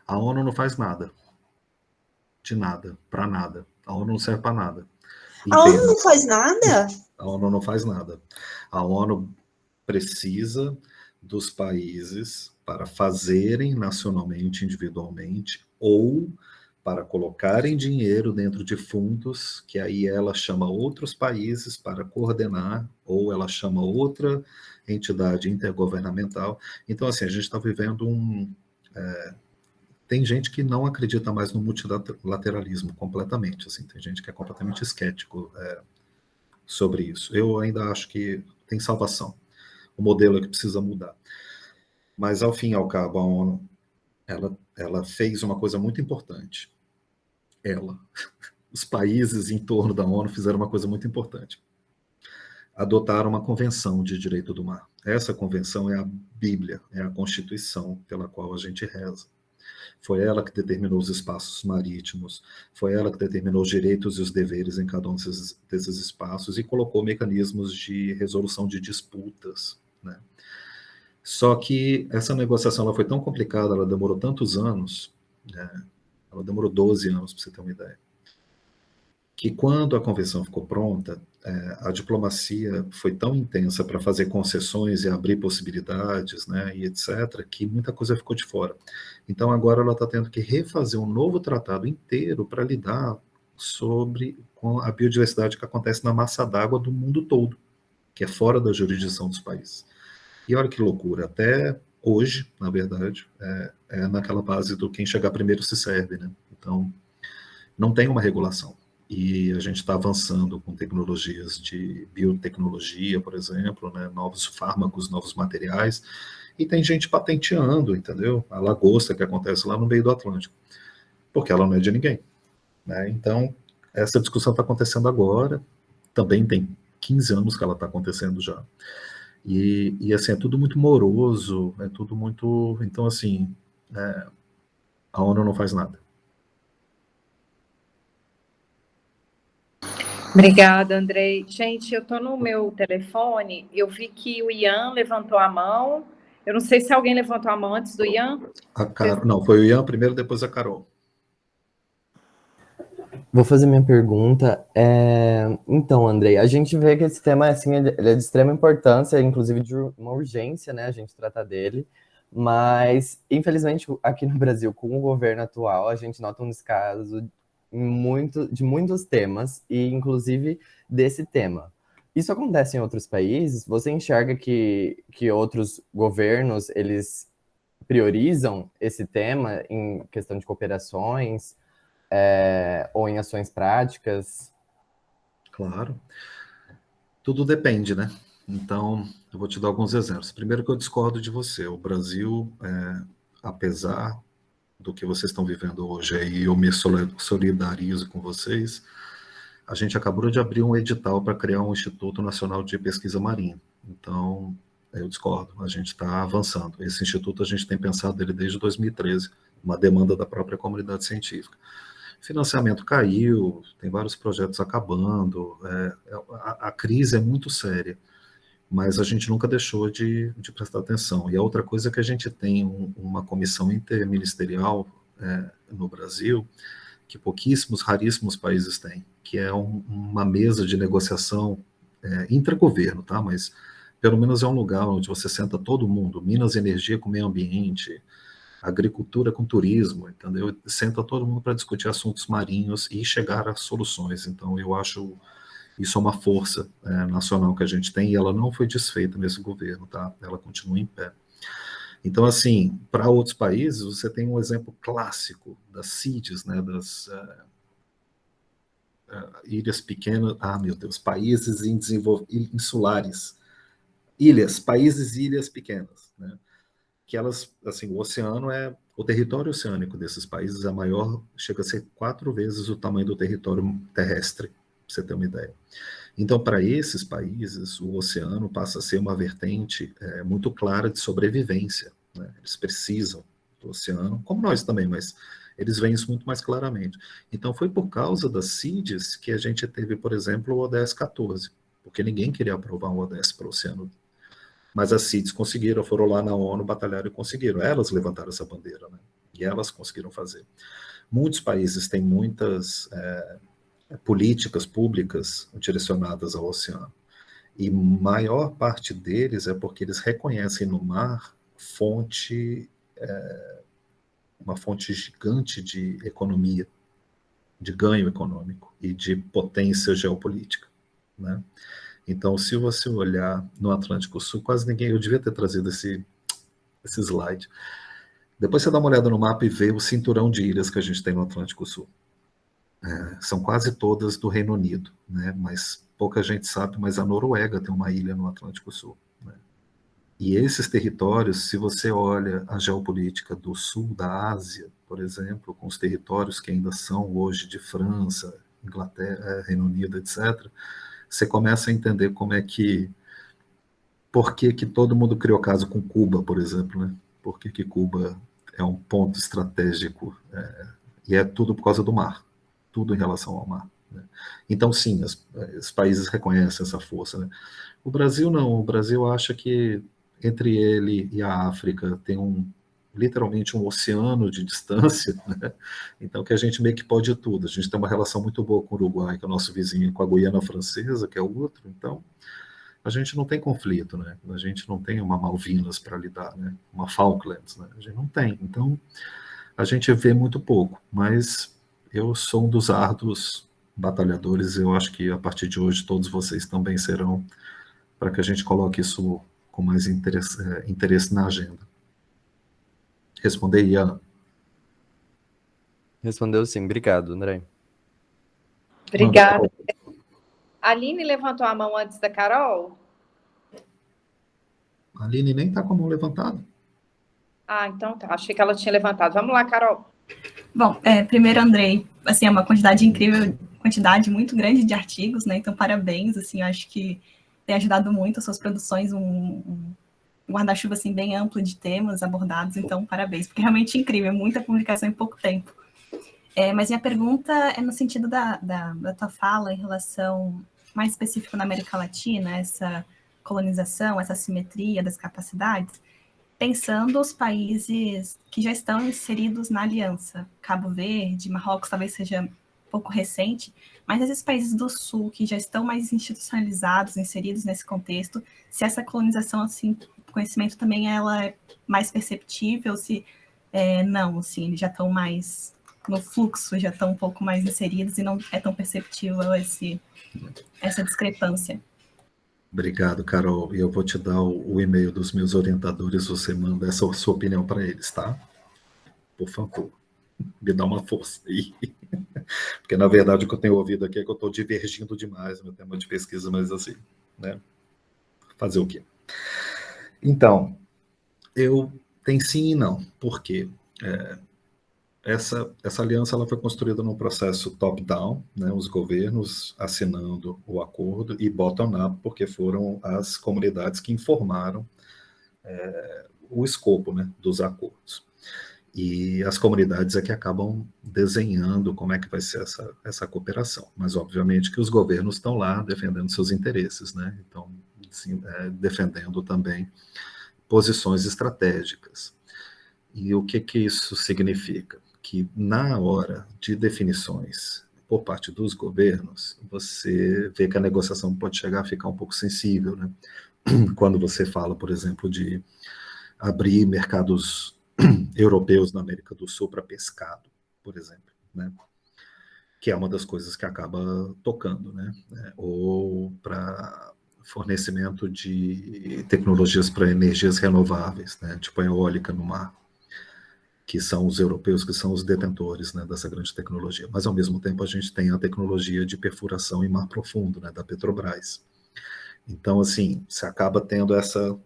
A ONU não faz nada. De nada, para nada. A ONU não serve para nada. A ONU não faz nada? A ONU não faz nada. A ONU precisa dos países para fazerem nacionalmente, individualmente, ou para colocarem dinheiro dentro de fundos, que aí ela chama outros países para coordenar, ou ela chama outra entidade intergovernamental. Então, assim, a gente está vivendo tem gente que não acredita mais no multilateralismo completamente, assim, tem gente que é completamente escéptico sobre isso. Eu ainda acho que tem salvação. O modelo é que precisa mudar. Mas, ao fim e ao cabo, a ONU, ela fez uma coisa muito importante. Os países em torno da ONU fizeram uma coisa muito importante. Adotaram uma convenção de direito do mar. Essa convenção é a Bíblia, é a Constituição pela qual a gente reza. Foi ela que determinou os espaços marítimos, foi ela que determinou os direitos e os deveres em cada um desses espaços e colocou mecanismos de resolução de disputas, né? Só que essa negociação ela foi tão complicada, ela demorou tantos anos, né? Ela demorou 12 anos, para você ter uma ideia, que quando a convenção ficou pronta, a diplomacia foi tão intensa para fazer concessões e abrir possibilidades, né, e etc., que muita coisa ficou de fora. Então agora ela está tendo que refazer um novo tratado inteiro para lidar com a biodiversidade que acontece na massa d'água do mundo todo, que é fora da jurisdição dos países. E olha que loucura, até hoje, na verdade, é naquela base do quem chegar primeiro se serve, né? Então, não tem uma regulação. E a gente está avançando com tecnologias de biotecnologia, por exemplo, né? Novos fármacos, novos materiais, e tem gente patenteando, entendeu? A lagosta que acontece lá no meio do Atlântico, porque ela não é de ninguém, né? Então, essa discussão está acontecendo agora, também tem 15 anos que ela está acontecendo já. E assim, é tudo muito moroso, é tudo muito... Então, assim, a ONU não faz nada. Obrigada, Andrei. Gente, eu estou no meu telefone, eu vi que o Ian levantou a mão. Eu não sei se alguém levantou a mão antes do Ian. Não, foi o Ian primeiro, depois a Carol. Vou fazer minha pergunta. Então, Andrei, a gente vê que esse tema assim, ele é de extrema importância, inclusive de uma urgência, né, a gente tratar dele, mas, infelizmente, aqui no Brasil, com o governo atual, a gente nota um descaso de muitos temas, e inclusive desse tema. Isso acontece em outros países? Você enxerga que outros governos, eles priorizam esse tema em questão de cooperações, ou em ações práticas? Claro. Tudo depende, né? Então, eu vou te dar alguns exemplos. Primeiro que eu discordo de você. O Brasil, apesar do que vocês estão vivendo hoje, e eu me solidarizo com vocês, a gente acabou de abrir um edital para criar um Instituto Nacional de Pesquisa Marinha. Então, eu discordo. A gente está avançando. Esse instituto, a gente tem pensado nele desde 2013, uma demanda da própria comunidade científica. Financiamento caiu, tem vários projetos acabando, a crise é muito séria, mas a gente nunca deixou de prestar atenção. E a outra coisa é que a gente tem uma comissão interministerial no Brasil, que pouquíssimos, raríssimos países têm, que é uma mesa de negociação intragoverno, tá? Mas pelo menos é um lugar onde você senta todo mundo, Minas e Energia com meio ambiente, agricultura com turismo, entendeu? Senta todo mundo para discutir assuntos marinhos e chegar a soluções. Então, eu acho isso é uma força nacional que a gente tem, e ela não foi desfeita nesse governo, tá? Ela continua em pé. Então, assim, para outros países, você tem um exemplo clássico das CIDs, né, das ilhas pequenas, meu Deus, países insulares, países e ilhas pequenas, né? Que elas, assim, o território oceânico desses países é maior, chega a ser 4 vezes o tamanho do território terrestre, para você ter uma ideia. Então, para esses países, o oceano passa a ser uma vertente muito clara de sobrevivência, né? Eles precisam do oceano, como nós também, mas eles veem isso muito mais claramente. Então, foi por causa das CIDs que a gente teve, por exemplo, o ODS 14, porque ninguém queria aprovar um ODS para o oceano. Mas as CIDs conseguiram, foram lá na ONU, batalharam e conseguiram. Elas levantaram essa bandeira, né? E elas conseguiram fazer. Muitos países têm muitas políticas públicas direcionadas ao oceano. E maior parte deles é porque eles reconhecem no mar uma fonte gigante de economia, de ganho econômico e de potência geopolítica, né? Então, se você olhar no Atlântico Sul, quase ninguém... Eu devia ter trazido esse slide. Depois você dá uma olhada no mapa e vê o cinturão de ilhas que a gente tem no Atlântico Sul. São quase todas do Reino Unido, né? Mas pouca gente sabe, mas a Noruega tem uma ilha no Atlântico Sul, né? E esses territórios, se você olha a geopolítica do sul da Ásia, por exemplo, com os territórios que ainda são hoje de França, Inglaterra, Reino Unido, etc., você começa a entender por que todo mundo criou caso com Cuba, por exemplo, né? Por que Cuba é um ponto estratégico, e é tudo por causa do mar, tudo em relação ao mar, né? Então, sim, os países reconhecem essa força, né? O Brasil não, o Brasil acha que entre ele e a África tem literalmente um oceano de distância, né? Então que a gente meio que pode tudo. A gente tem uma relação muito boa com o Uruguai, que é o nosso vizinho, com a Guiana Francesa, que é o outro. Então a gente não tem conflito, né? A gente não tem uma Malvinas para lidar, né? Uma Falklands, né? A gente não tem. Então a gente vê muito pouco, mas eu sou um dos árduos batalhadores. Eu acho que a partir de hoje todos vocês também serão, para que a gente coloque isso com mais interesse na agenda. Responder, Ian? Respondeu sim, obrigado, André. Obrigada. A Aline levantou a mão antes da Carol? A Aline nem está com a mão levantada. Então tá, achei que ela tinha levantado. Vamos lá, Carol. Bom, primeiro, Andrei, assim, é uma quantidade incrível quantidade muito grande de artigos, né? Então, parabéns, assim, eu acho que tem ajudado muito as suas produções, um guarda-chuva, assim, bem amplo de temas abordados, então, parabéns, porque realmente é incrível, muita publicação em pouco tempo. Mas minha pergunta é no sentido da tua fala em relação, mais específico na América Latina, essa colonização, essa assimetria das capacidades, pensando os países que já estão inseridos na aliança, Cabo Verde, Marrocos talvez seja um pouco recente, mas esses países do Sul que já estão mais institucionalizados, inseridos nesse contexto, se essa colonização, assim, conhecimento também ela é mais perceptível, se não, assim, eles já estão mais no fluxo, já estão um pouco mais inseridos e não é tão perceptível essa discrepância. Obrigado, Carol. E eu vou te dar o e-mail dos meus orientadores, você manda essa sua opinião para eles, tá? Por favor, me dá uma força aí. Porque, na verdade, o que eu tenho ouvido aqui é que eu estou divergindo demais no meu tema de pesquisa, mas assim, né? Fazer o quê? Então, eu tenho sim e não. Por quê? Essa aliança ela foi construída num processo top-down, né, os governos assinando o acordo, e bottom-up, porque foram as comunidades que informaram o escopo, né, dos acordos. E as comunidades é que acabam desenhando como é que vai ser essa cooperação. Mas, obviamente, que os governos estão lá defendendo seus interesses, né? Então, assim, defendendo também posições estratégicas. E o que isso significa? Que na hora de definições por parte dos governos, você vê que a negociação pode chegar a ficar um pouco sensível, né? Quando você fala, por exemplo, de abrir mercados europeus na América do Sul para pescado, por exemplo, né? Que é uma das coisas que acaba tocando, né? Ou para fornecimento de tecnologias para energias renováveis, né? Tipo a eólica no mar, que são os europeus, que são os detentores, né, dessa grande tecnologia. Mas, ao mesmo tempo, a gente tem a tecnologia de perfuração em mar profundo, né, da Petrobras. Então, assim, você acaba tendo essa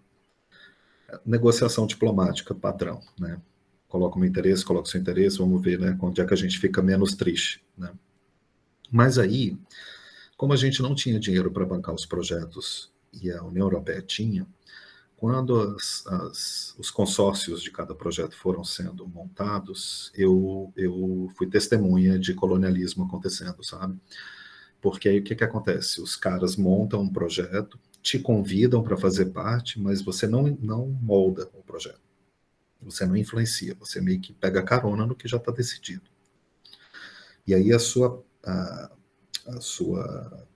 negociação diplomática padrão, né? Coloca o meu interesse, coloca o seu interesse, vamos ver, né, onde é que a gente fica menos triste, né? Mas aí, como a gente não tinha dinheiro para bancar os projetos e a União Europeia tinha, quando os consórcios de cada projeto foram sendo montados, eu fui testemunha de colonialismo acontecendo, sabe? Porque aí o que acontece? Os caras montam um projeto, te convidam para fazer parte, mas você não molda o projeto. Você não influencia, você meio que pega carona no que já está decidido. E aí a sua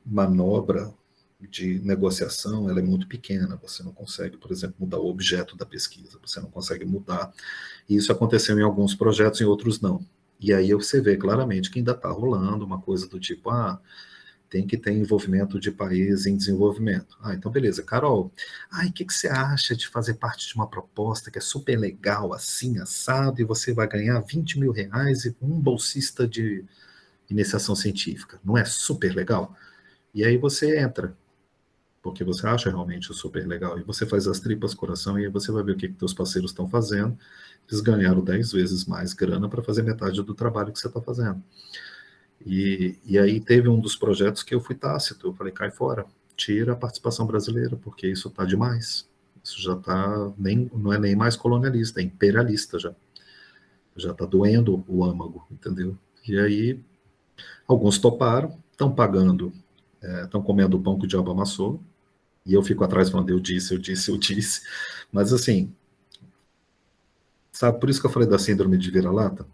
manobra de negociação, ela é muito pequena, você não consegue, por exemplo, mudar o objeto da pesquisa, você não consegue mudar, e isso aconteceu em alguns projetos, em outros não. E aí você vê claramente que ainda está rolando uma coisa do tipo, tem que ter envolvimento de país em desenvolvimento. Então beleza, Carol, o que você acha de fazer parte de uma proposta que é super legal, assim, assado, e você vai ganhar 20 mil reais e um bolsista de iniciação científica? Não é super legal? E aí você entra, porque você acha realmente super legal, e você faz as tripas coração, e aí você vai ver o que teus parceiros estão fazendo. Eles ganharam 10 vezes mais grana para fazer metade do trabalho que você está fazendo. E aí teve um dos projetos que eu fui tácito, eu falei, cai fora, tira a participação brasileira, porque isso está demais. Isso já está, não é nem mais colonialista, é imperialista já. Já está doendo o âmago, entendeu? E aí, alguns toparam, estão pagando, estão comendo o pão que o diabo amassou, e eu fico atrás falando, eu disse. Mas assim, sabe, por isso que eu falei da síndrome de vira-lata?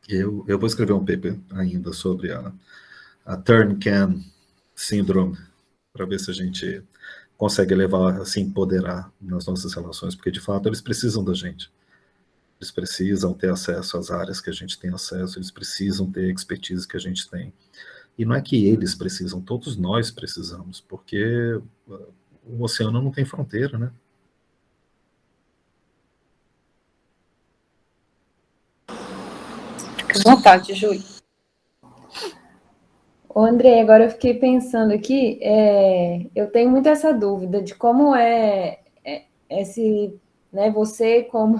Eu vou escrever um paper ainda sobre a Turn Can Syndrome, para ver se a gente consegue levar, se empoderar nas nossas relações, porque de fato eles precisam da gente. Eles precisam ter acesso às áreas que a gente tem acesso, eles precisam ter a expertise que a gente tem. E não é que eles precisam, todos nós precisamos, porque o oceano não tem fronteira, né? Fica à vontade, Júlia. Ô, Andrei, agora eu fiquei pensando aqui, eu tenho muito essa dúvida de como esse, né, você como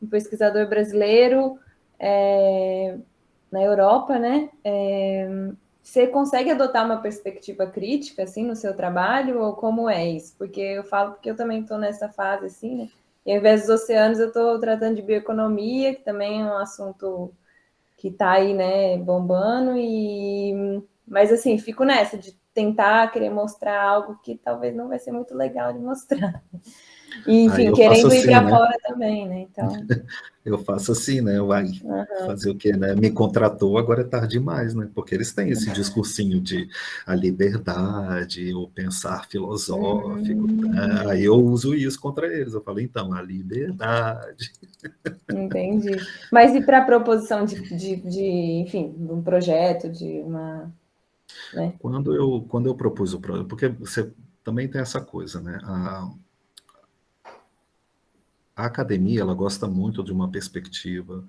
um pesquisador brasileiro na Europa, né, você consegue adotar uma perspectiva crítica, assim, no seu trabalho, ou como é isso? Porque eu falo porque eu também estou nessa fase, assim, né? E ao invés dos oceanos, eu estou tratando de bioeconomia, que também é um assunto que está aí, né, bombando, mas, assim, fico nessa, de tentar querer mostrar algo que talvez não vai ser muito legal de mostrar. E, enfim, querendo ir para fora também, né, então... Eu faço assim, né? Vai fazer o quê, né? Me contratou, agora é tarde demais, né? Porque eles têm esse discursinho de a liberdade, o pensar filosófico. Né? Aí eu uso isso contra eles. Eu falo, então, a liberdade. Entendi. Mas e para a proposição enfim, de um projeto, de uma... Né? Quando eu propus o projeto, porque você também tem essa coisa, né? A academia, ela gosta muito de uma perspectiva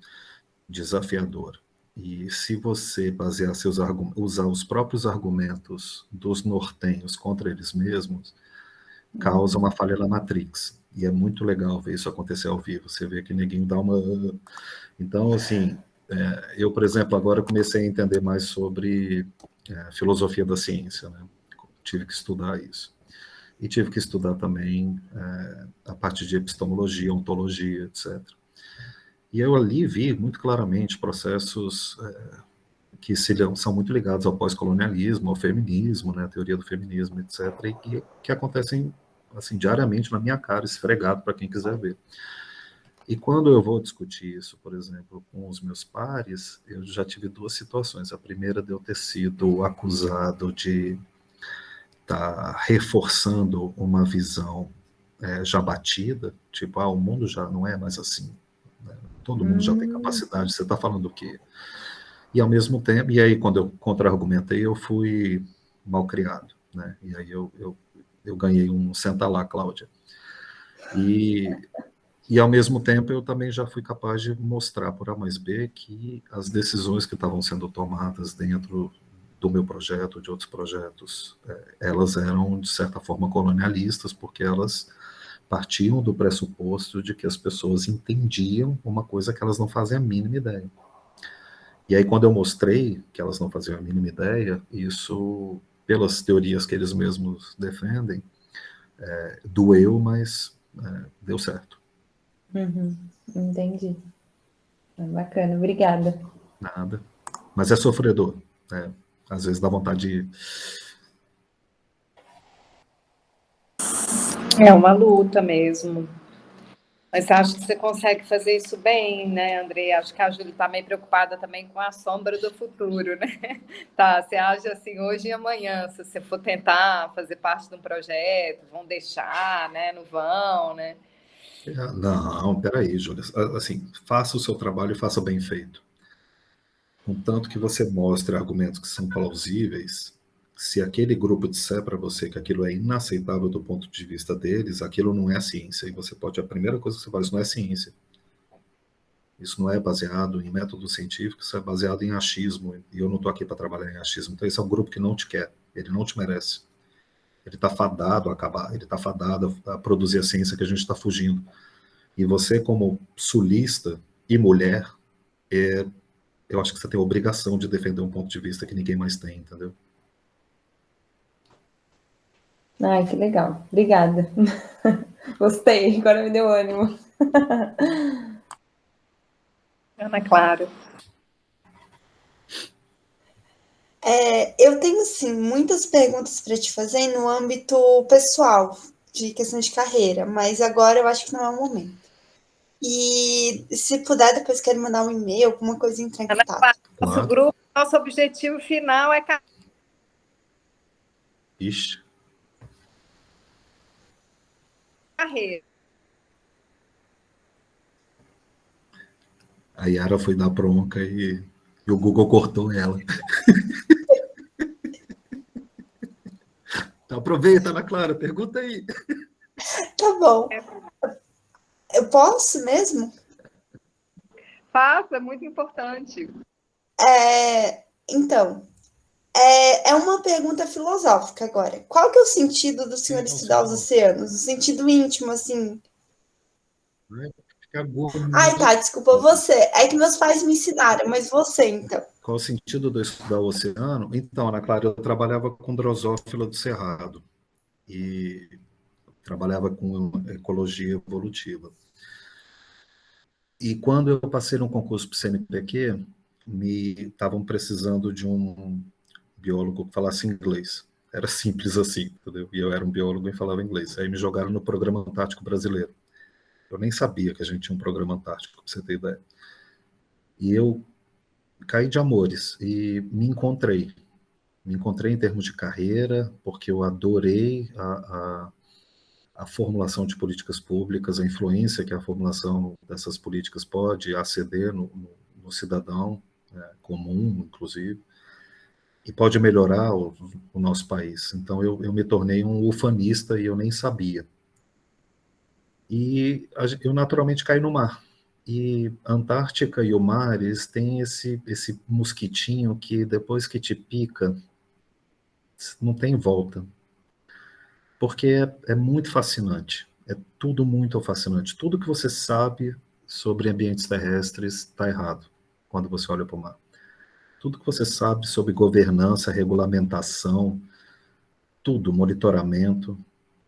desafiadora. E se você basear usar os próprios argumentos dos nortenhos contra eles mesmos, causa uma falha na Matrix. E é muito legal ver isso acontecer ao vivo. Você vê que ninguém dá uma... Então, assim, eu, por exemplo, agora comecei a entender mais sobre filosofia da ciência, né? Tive que estudar isso. E tive que estudar também a parte de epistemologia, ontologia, etc. E eu ali vi muito claramente processos que são muito ligados ao pós-colonialismo, ao feminismo, né, a teoria do feminismo, etc., e que acontecem assim, diariamente na minha cara, esfregado para quem quiser ver. E quando eu vou discutir isso, por exemplo, com os meus pares, eu já tive duas situações. A primeira de eu ter sido acusado de está reforçando uma visão já batida, tipo, o mundo já não é mais assim, né? Todo mundo já tem capacidade, você está falando o quê? E ao mesmo tempo, e aí quando eu contra-argumentei, eu fui mal criado, né? E aí eu ganhei um senta lá, Cláudia. E ao mesmo tempo eu também já fui capaz de mostrar por A mais B que as decisões que estavam sendo tomadas dentro do meu projeto, de outros projetos, elas eram, de certa forma, colonialistas, porque elas partiam do pressuposto de que as pessoas entendiam uma coisa que elas não fazem a mínima ideia. E aí, quando eu mostrei que elas não faziam a mínima ideia, isso, pelas teorias que eles mesmos defendem, doeu, mas deu certo. Entendi. Bacana, obrigada. Nada. Mas é sofredor, né? Às vezes dá vontade de... É uma luta mesmo. Mas acho que você consegue fazer isso bem, né, Andrei? Acho que a Júlia está meio preocupada também com a sombra do futuro, né? Tá, você age assim hoje e amanhã, se você for tentar fazer parte de um projeto, vão deixar, né? Não vão, né? Não, peraí, Júlia. Assim, faça o seu trabalho e faça bem feito. Contanto que você mostre argumentos que são plausíveis, se aquele grupo disser para você que aquilo é inaceitável do ponto de vista deles, aquilo não é ciência. E você pode, a primeira coisa que você fala, isso não é ciência. Isso não é baseado em método científico, isso é baseado em achismo. E eu não estou aqui para trabalhar em achismo. Então esse é um grupo que não te quer, ele não te merece. Ele está fadado a acabar, ele está fadado a produzir a ciência que a gente está fugindo. E você, como sulista e mulher, eu acho que você tem a obrigação de defender um ponto de vista que ninguém mais tem, entendeu? Ai, que legal. Obrigada. Gostei, agora me deu ânimo. Ana Clara. Eu tenho, sim, muitas perguntas para te fazer no âmbito pessoal, de questão de carreira, mas agora eu acho que não é o momento. E se puder, depois quero mandar um e-mail, alguma coisa, entrar em contato. Nosso grupo, nosso objetivo final é... Ixi. Carreira. A Yara foi dar bronca e o Google cortou ela. Aproveita, Ana Clara, pergunta aí. Tá bom. Eu posso mesmo? Faça, é muito importante. Então, é uma pergunta filosófica agora. Qual que é o sentido do senhor estudar os oceanos? O sentido íntimo, assim... Ai, tá, desculpa, você. É que meus pais me ensinaram, mas você, então. Qual o sentido de eu estudar o oceano? Então, Ana Clara, eu trabalhava com drosófila do cerrado e trabalhava com ecologia evolutiva. E quando eu passei no concurso para o CNPq, estavam precisando de um biólogo que falasse inglês. Era simples assim, entendeu? E eu era um biólogo e falava inglês. Aí me jogaram no Programa Antártico Brasileiro. Eu nem sabia que a gente tinha um Programa Antártico, para você ter ideia. E eu caí de amores e me encontrei. Me encontrei em termos de carreira, porque eu adorei a formulação de políticas públicas, a influência que a formulação dessas políticas pode aceder no cidadão comum, inclusive, e pode melhorar o nosso país. Então, eu me tornei um ufanista e eu nem sabia. E eu naturalmente caí no mar. E a Antártica e o mar, eles têm esse mosquitinho que depois que te pica, não tem volta. Porque é muito fascinante. É tudo muito fascinante. Tudo que você sabe sobre ambientes terrestres está errado quando você olha para o mar. Tudo que você sabe sobre governança, regulamentação, tudo, monitoramento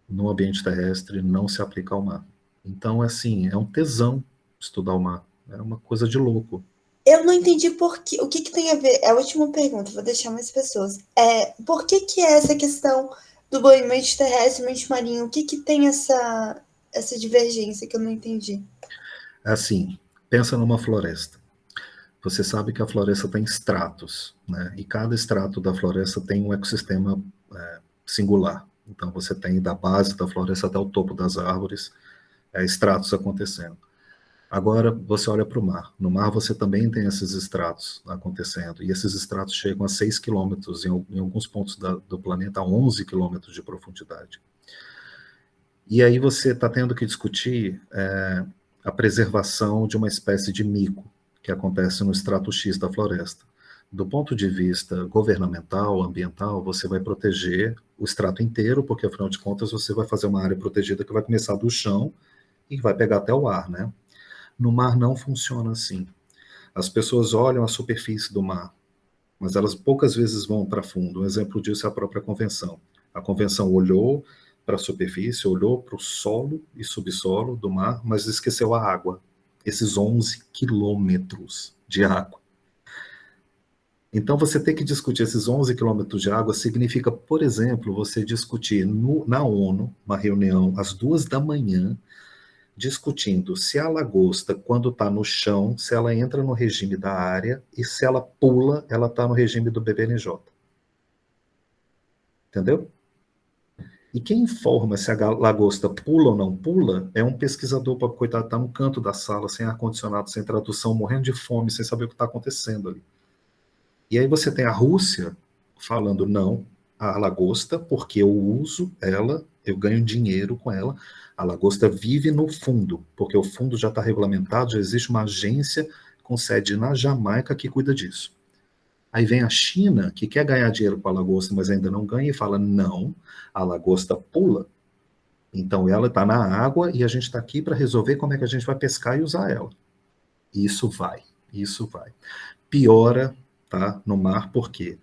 no ambiente terrestre não se aplica ao mar. Então, assim, é um tesão estudar o mar. É uma coisa de louco. Eu não entendi por quê. O que tem a ver? É a última pergunta, vou deixar mais pessoas. Por que é essa questão do ambiente terrestre e ambiente marinho? O que tem essa divergência que eu não entendi? Assim, pensa numa floresta. Você sabe que a floresta tem estratos, né? E cada estrato da floresta tem um ecossistema singular. Então, você tem da base da floresta até o topo das árvores, estratos acontecendo. Agora, você olha para o mar. No mar, você também tem esses estratos acontecendo. E esses estratos chegam a 6 quilômetros, em alguns pontos do planeta, a 11 quilômetros de profundidade. E aí você está tendo que discutir a preservação de uma espécie de mico, que acontece no estrato X da floresta. Do ponto de vista governamental, ambiental, você vai proteger o estrato inteiro, porque, afinal de contas, você vai fazer uma área protegida que vai começar do chão e vai pegar até o ar, né? No mar não funciona assim. As pessoas olham a superfície do mar, mas elas poucas vezes vão para fundo. Um exemplo disso é a própria convenção. A convenção olhou para a superfície, olhou para o solo e subsolo do mar, mas esqueceu a água. Esses 11 quilômetros de água. Então, você ter que discutir esses 11 quilômetros de água significa, por exemplo, você discutir na ONU, uma reunião às 2h, discutindo se a lagosta, quando está no chão, se ela entra no regime da área, e se ela pula, ela está no regime do BBNJ. Entendeu? E quem informa se a lagosta pula ou não pula é um pesquisador, coitado, está no canto da sala, sem ar-condicionado, sem tradução, morrendo de fome, sem saber o que está acontecendo ali. E aí você tem a Rússia falando, não, a lagosta, porque eu uso ela, eu ganho dinheiro com ela, a lagosta vive no fundo, porque o fundo já está regulamentado, já existe uma agência com sede na Jamaica que cuida disso. Aí vem a China, que quer ganhar dinheiro com a lagosta, mas ainda não ganha, e fala, não, a lagosta pula. Então ela está na água e a gente está aqui para resolver como é que a gente vai pescar e usar ela. Isso vai. Piora, tá, no mar, por quê?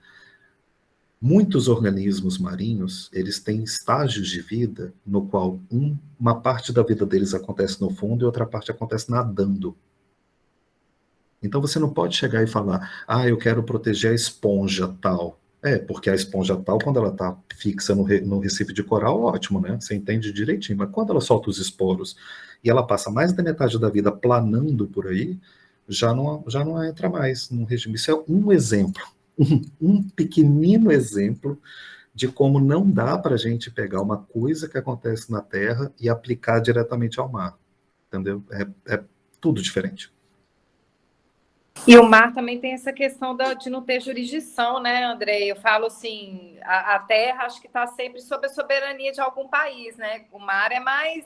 Muitos organismos marinhos, eles têm estágios de vida no qual uma parte da vida deles acontece no fundo e outra parte acontece nadando. Então você não pode chegar e falar, eu quero proteger a esponja tal. Porque a esponja tal, quando ela está fixa no recife de coral, ótimo, né? Você entende direitinho. Mas quando ela solta os esporos e ela passa mais da metade da vida planando por aí, já não entra mais no regime. Isso é um exemplo. Um pequenino exemplo de como não dá para a gente pegar uma coisa que acontece na Terra e aplicar diretamente ao mar, entendeu? É tudo diferente. E o mar também tem essa questão de não ter jurisdição, né, André? Eu falo assim, a Terra acho que está sempre sob a soberania de algum país, né? O mar é mais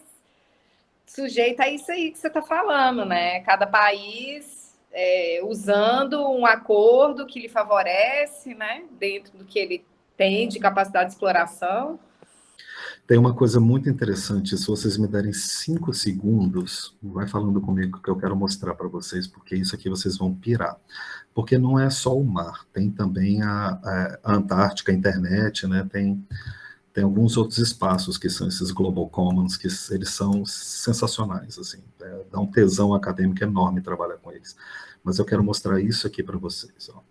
sujeito a isso aí que você está falando, né? Cada país usando um acordo que lhe favorece, né? Dentro do que ele tem de capacidade de exploração. Tem uma coisa muito interessante, se vocês me derem 5 segundos, vai falando comigo que eu quero mostrar para vocês, porque isso aqui vocês vão pirar. Porque não é só o mar, tem também a Antártica, a internet, né? Tem alguns outros espaços que são esses Global Commons, que eles são sensacionais, assim, dá um tesão acadêmico enorme trabalhar com eles. Mas eu quero mostrar isso aqui para vocês, ó.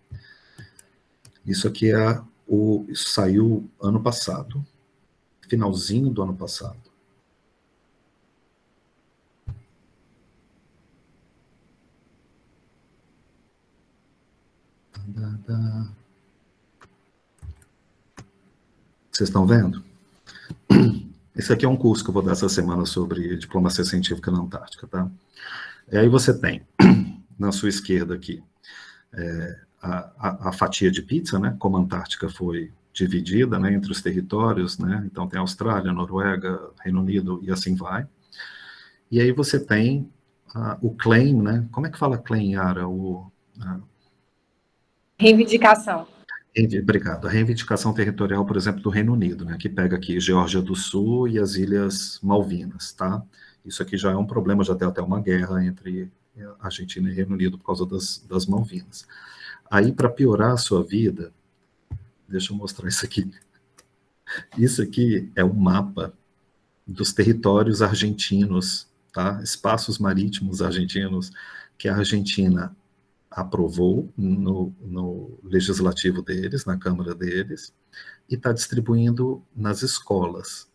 Isso aqui isso saiu ano passado, finalzinho do ano passado. Vocês estão vendo? Esse aqui é um curso que eu vou dar essa semana sobre diplomacia científica na Antártica, tá? E aí você tem, na sua esquerda aqui, a fatia de pizza, né? Como a Antártica foi dividida, né, entre os territórios, né? Então tem Austrália, Noruega, Reino Unido e assim vai. E aí você tem o claim, né? Como é que fala claim, Yara? Reivindicação. Obrigado. A reivindicação territorial, por exemplo, do Reino Unido, né? Que pega aqui Geórgia do Sul e as Ilhas Malvinas, tá? Isso aqui já é um problema, já tem até uma guerra entre Argentina e Reino Unido por causa das Malvinas. Aí, para piorar a sua vida, deixa eu mostrar isso aqui. Isso aqui é um mapa dos territórios argentinos, tá? Espaços marítimos argentinos que a Argentina aprovou no legislativo deles, na Câmara deles, e está distribuindo nas escolas.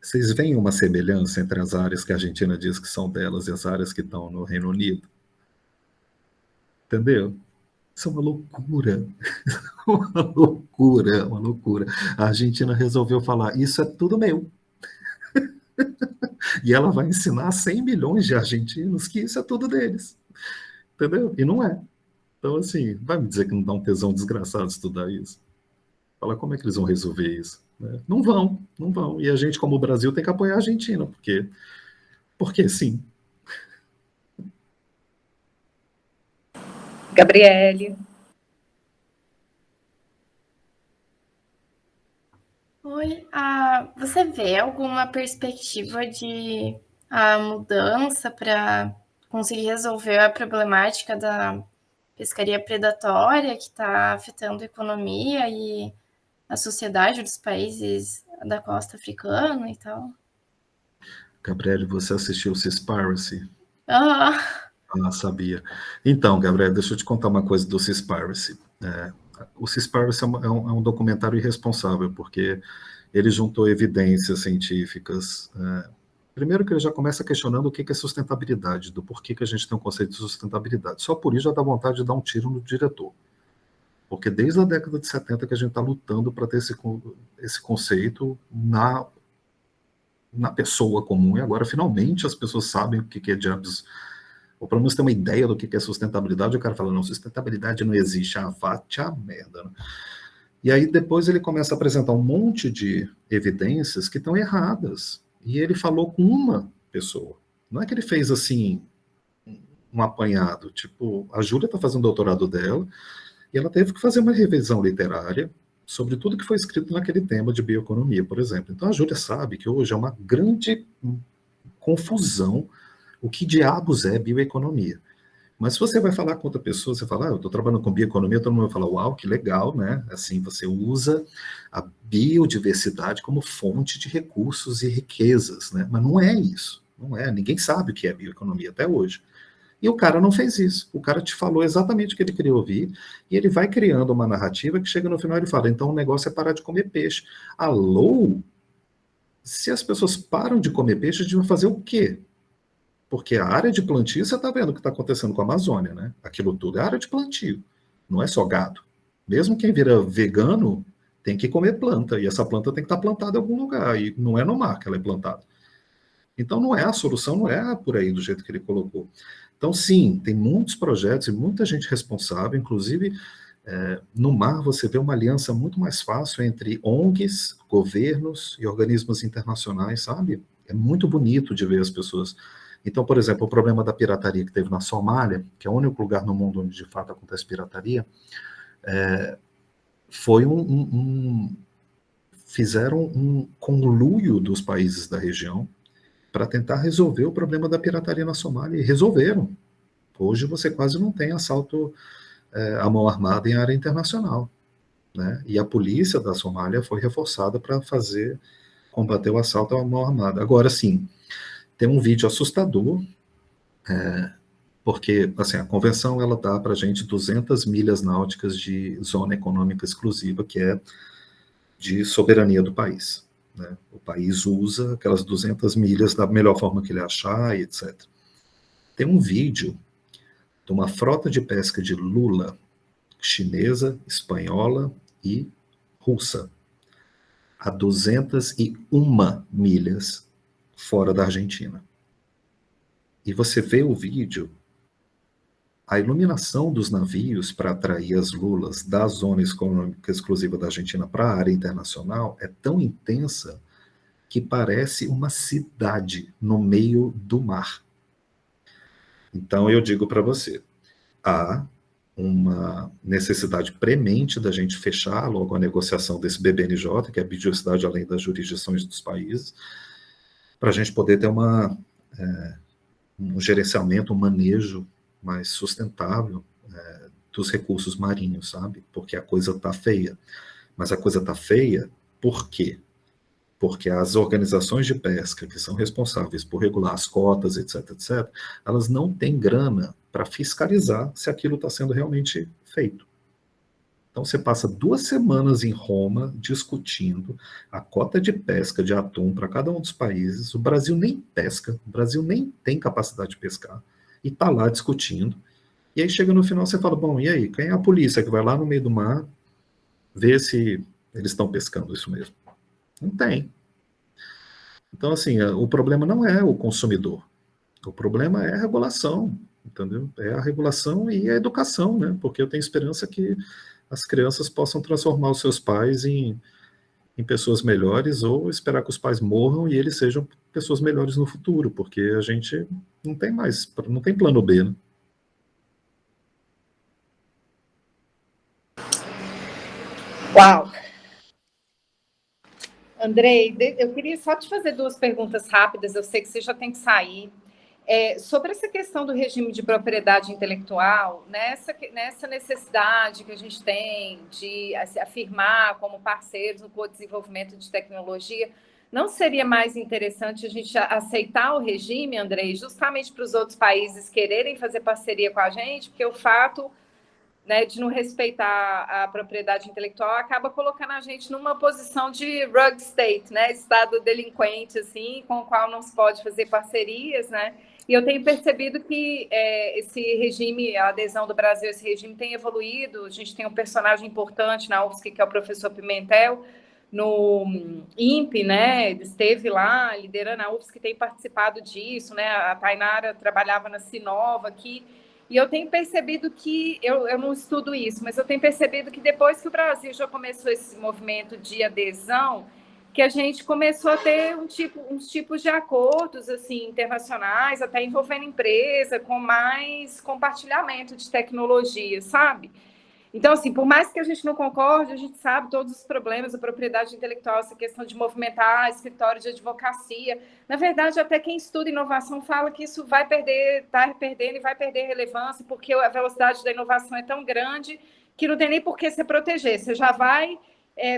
Vocês veem uma semelhança entre as áreas que a Argentina diz que são delas e as áreas que estão no Reino Unido? Entendeu? Isso é uma loucura. Uma loucura, uma loucura. A Argentina resolveu falar, isso é tudo meu. E ela vai ensinar 100 milhões de argentinos que isso é tudo deles. Entendeu? E não é. Então, assim, vai me dizer que não dá um tesão desgraçado estudar isso? Fala como é que eles vão resolver isso? Né? Não vão, não vão. E a gente, como o Brasil, tem que apoiar a Argentina, porque sim. Gabriele. Oi, você vê alguma perspectiva de mudança para conseguir resolver a problemática da pescaria predatória que está afetando a economia e a sociedade dos países da costa africana e tal? Gabriele, você assistiu o Seaspiracy? Ah, sabia. Então, Gabriele, deixa eu te contar uma coisa do Seaspiracy. O Seaspiracy é um documentário irresponsável, porque ele juntou evidências científicas. Primeiro que ele já começa questionando o que é sustentabilidade, do porquê que a gente tem um conceito de sustentabilidade. Só por isso já dá vontade de dar um tiro no diretor. Porque desde a década de 70 que a gente está lutando para ter esse conceito na pessoa comum, e agora finalmente as pessoas sabem o que é diabos, ou pelo menos tem uma ideia do que é sustentabilidade, e o cara fala, não, sustentabilidade não existe, vá-te a merda, né? E aí depois ele começa a apresentar um monte de evidências que estão erradas, e ele falou com uma pessoa, não é que ele fez assim, um apanhado, tipo, a Júlia está fazendo o doutorado dela, e ela teve que fazer uma revisão literária sobre tudo que foi escrito naquele tema de bioeconomia, por exemplo. Então a Júlia sabe que hoje é uma grande confusão o que diabos é bioeconomia. Mas se você vai falar com outra pessoa, você fala, eu estou trabalhando com bioeconomia, todo mundo vai falar, uau, que legal, né? Assim, você usa a biodiversidade como fonte de recursos e riquezas, né? Mas não é isso, não é. Ninguém sabe o que é bioeconomia até hoje. E o cara não fez isso. O cara te falou exatamente o que ele queria ouvir, e ele vai criando uma narrativa que chega no final e ele fala, então o negócio é parar de comer peixe. Alô? Se as pessoas param de comer peixe, a gente vai fazer o quê? Porque a área de plantio, você está vendo o que está acontecendo com a Amazônia, né? Aquilo tudo é área de plantio, não é só gado. Mesmo quem vira vegano tem que comer planta, e essa planta tem que estar plantada em algum lugar, e não é no mar que ela é plantada. Então não é a solução, não é por aí do jeito que ele colocou. Então sim, tem muitos projetos e muita gente responsável, inclusive no mar você vê uma aliança muito mais fácil entre ONGs, governos e organismos internacionais, sabe? É muito bonito de ver as pessoas. Então, por exemplo, o problema da pirataria que teve na Somália, que é o único lugar no mundo onde de fato acontece pirataria, foi fizeram um conluio dos países da região para tentar resolver o problema da pirataria na Somália, e resolveram. Hoje você quase não tem assalto à mão armada em área internacional, né? E a polícia da Somália foi reforçada para combater o assalto à mão armada. Agora, sim, tem um vídeo assustador, porque assim, a convenção ela dá para a gente 200 milhas náuticas de zona econômica exclusiva, que é de soberania do país, né? O país usa aquelas 200 milhas da melhor forma que ele achar, e etc. Tem um vídeo de uma frota de pesca de lula chinesa, espanhola e russa, a 201 milhas fora da Argentina. E você vê o vídeo, a iluminação dos navios para atrair as lulas da zona econômica exclusiva da Argentina para a área internacional é tão intensa que parece uma cidade no meio do mar. Então eu digo para você, há uma necessidade premente da gente fechar logo a negociação desse BBNJ, que é a biodiversidade além das jurisdições dos países, para a gente poder ter um gerenciamento, um manejo mais sustentável dos recursos marinhos, sabe? Porque a coisa está feia. Mas a coisa está feia por quê? Porque as organizações de pesca que são responsáveis por regular as cotas, etc., etc., elas não têm grana para fiscalizar se aquilo está sendo realmente feito. Então você passa 2 semanas em Roma discutindo a cota de pesca de atum para cada um dos países. O Brasil nem pesca, o Brasil nem tem capacidade de pescar, e está lá discutindo. E aí chega no final você fala, bom, e aí, quem é a polícia que vai lá no meio do mar ver se eles estão pescando isso mesmo? Não tem. Então, assim, o problema não é o consumidor. O problema é a regulação, entendeu? É a regulação e a educação, né? Porque eu tenho esperança que as crianças possam transformar os seus pais em pessoas melhores, ou esperar que os pais morram e eles sejam pessoas melhores no futuro, porque a gente não tem plano B, né? Uau! Andrei, eu queria só te fazer 2 perguntas rápidas, eu sei que você já tem que sair. Sobre essa questão do regime de propriedade intelectual, nessa necessidade que a gente tem de se afirmar como parceiros no co-desenvolvimento de tecnologia, não seria mais interessante a gente aceitar o regime, Andrei, justamente para os outros países quererem fazer parceria com a gente, porque o fato, né, de não respeitar a propriedade intelectual acaba colocando a gente numa posição de rogue state, né, estado delinquente, assim, com o qual não se pode fazer parcerias, né? E eu tenho percebido que esse regime, a adesão do Brasil a esse regime tem evoluído. A gente tem um personagem importante na UFSC, que é o professor Pimentel, no INPE, né? Ele esteve lá liderando a UFSC, que tem participado disso, né? A Tainara trabalhava na Sinova aqui. E eu tenho percebido que, eu não estudo isso, mas eu tenho percebido que depois que o Brasil já começou esse movimento de adesão, que a gente começou a ter uns tipos de acordos assim, internacionais, até envolvendo empresa, com mais compartilhamento de tecnologia, sabe? Então, assim, por mais que a gente não concorde, a gente sabe todos os problemas da propriedade intelectual, essa questão de movimentar escritório de advocacia. Na verdade, até quem estuda inovação fala que isso vai perder, está perdendo e vai perder relevância, porque a velocidade da inovação é tão grande que não tem nem por que se proteger. Você já vai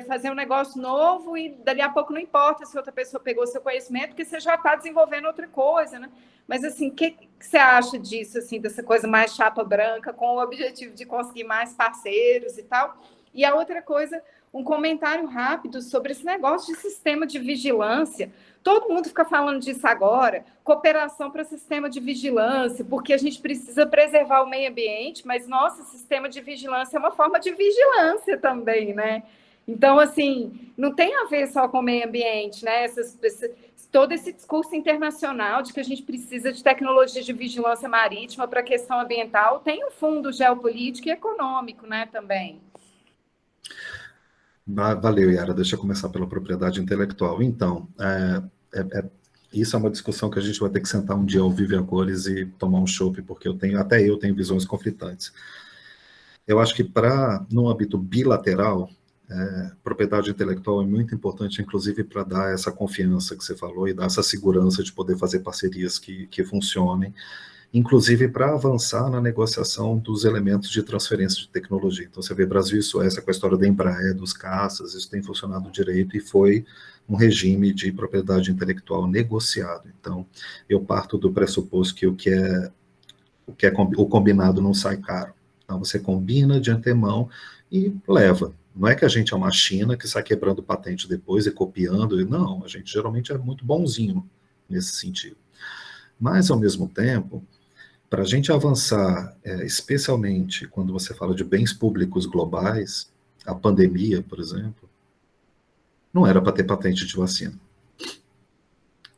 fazer um negócio novo e dali a pouco não importa se outra pessoa pegou seu conhecimento, porque você já está desenvolvendo outra coisa, né? Mas, assim, o que você acha disso, assim, dessa coisa mais chapa branca, com o objetivo de conseguir mais parceiros e tal? E a outra coisa, um comentário rápido sobre esse negócio de sistema de vigilância. Todo mundo fica falando disso agora, cooperação para sistema de vigilância, porque a gente precisa preservar o meio ambiente, mas, nossa, sistema de vigilância é uma forma de vigilância também, né? Então, assim, não tem a ver só com o meio ambiente, né? Todo esse discurso internacional de que a gente precisa de tecnologias de vigilância marítima para a questão ambiental tem um fundo geopolítico e econômico, né, também. Valeu, Yara. Deixa eu começar pela propriedade intelectual. Então, isso é uma discussão que a gente vai ter que sentar um dia ao vivo e a cores e tomar um chopp, porque eu tenho visões conflitantes. Eu acho que no âmbito bilateral, propriedade intelectual é muito importante, inclusive, para dar essa confiança que você falou e dar essa segurança de poder fazer parcerias que funcionem, inclusive para avançar na negociação dos elementos de transferência de tecnologia. Então, você vê Brasil e Suécia com a história da Embraer, dos caças, isso tem funcionado direito e foi um regime de propriedade intelectual negociado. Então, eu parto do pressuposto que o combinado não sai caro. Então, você combina de antemão e leva. Não é que a gente é uma China que sai quebrando patente depois e copiando, não, a gente geralmente é muito bonzinho nesse sentido. Mas, ao mesmo tempo, para a gente avançar, especialmente quando você fala de bens públicos globais, a pandemia, por exemplo, não era para ter patente de vacina.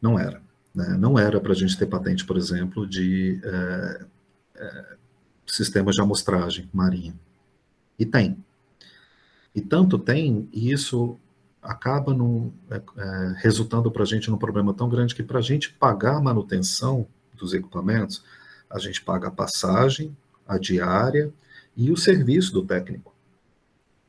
Não era. Né? Não era para a gente ter patente, por exemplo, de sistemas de amostragem marinha. E tem. E tanto tem, e isso acaba resultando para a gente num problema tão grande que para a gente pagar a manutenção dos equipamentos, a gente paga a passagem, a diária e o serviço do técnico.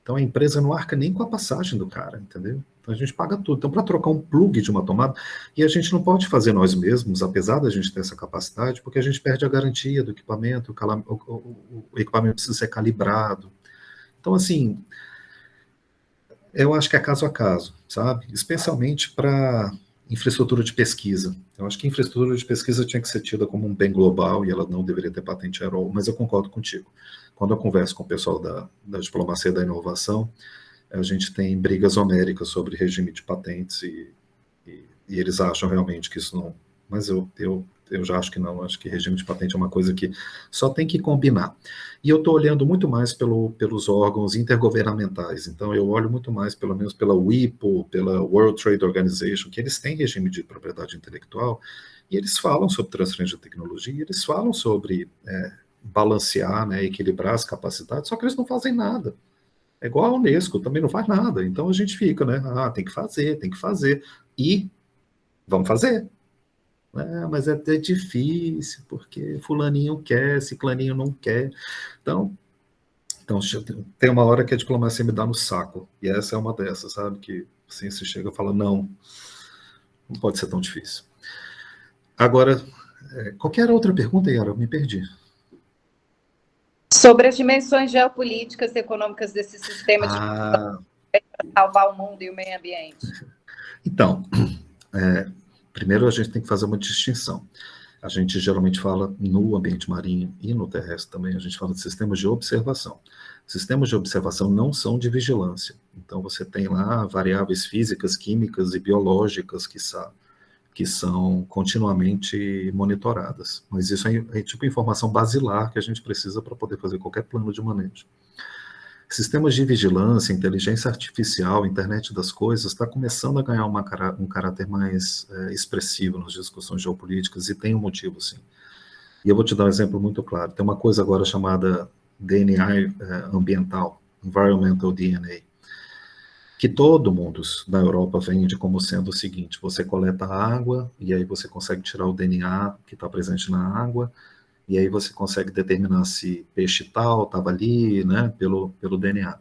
Então a empresa não arca nem com a passagem do cara, entendeu? Então a gente paga tudo. Então para trocar um plug de uma tomada, e a gente não pode fazer nós mesmos, apesar da gente ter essa capacidade, porque a gente perde a garantia do equipamento, o equipamento precisa ser calibrado. Então assim, eu acho que é caso a caso, sabe? Especialmente para infraestrutura de pesquisa. Eu acho que a infraestrutura de pesquisa tinha que ser tida como um bem global e ela não deveria ter patente AROL, mas eu concordo contigo. Quando eu converso com o pessoal da diplomacia da inovação, a gente tem brigas homéricas sobre regime de patentes e eles acham realmente que isso não... Mas eu já acho que não, acho que regime de patente é uma coisa que só tem que combinar. E eu estou olhando muito mais pelos órgãos intergovernamentais, então eu olho muito mais, pelo menos pela WIPO, pela World Trade Organization, que eles têm regime de propriedade intelectual, e eles falam sobre transferência de tecnologia, eles falam sobre balancear, né, equilibrar as capacidades, só que eles não fazem nada. É igual a Unesco, também não faz nada, então a gente fica, né, tem que fazer, e vamos fazer. Mas é até difícil, porque fulaninho quer, ciclaninho não quer. Então, tem uma hora que a diplomacia me dá no saco, e essa é uma dessas, sabe? Que assim, você chega e fala, não pode ser tão difícil. Agora, qualquer outra pergunta, Yara? Eu me perdi. Sobre as dimensões geopolíticas e econômicas desse sistema de salvar o mundo e o meio ambiente. Então, primeiro a gente tem que fazer uma distinção. A gente geralmente fala no ambiente marinho e no terrestre também, a gente fala de sistemas de observação. Sistemas de observação não são de vigilância. Então você tem lá variáveis físicas, químicas e biológicas que são continuamente monitoradas. Mas isso é tipo informação basilar que a gente precisa para poder fazer qualquer plano de manejo. Sistemas de vigilância, inteligência artificial, internet das coisas, está começando a ganhar um caráter mais expressivo nas discussões geopolíticas, e tem um motivo, sim. E eu vou te dar um exemplo muito claro. Tem uma coisa agora chamada DNA ambiental, Environmental DNA, que todo mundo na Europa vende como sendo o seguinte: você coleta água, e aí você consegue tirar o DNA que está presente na água, e aí você consegue determinar se peixe tal estava ali, né, pelo DNA.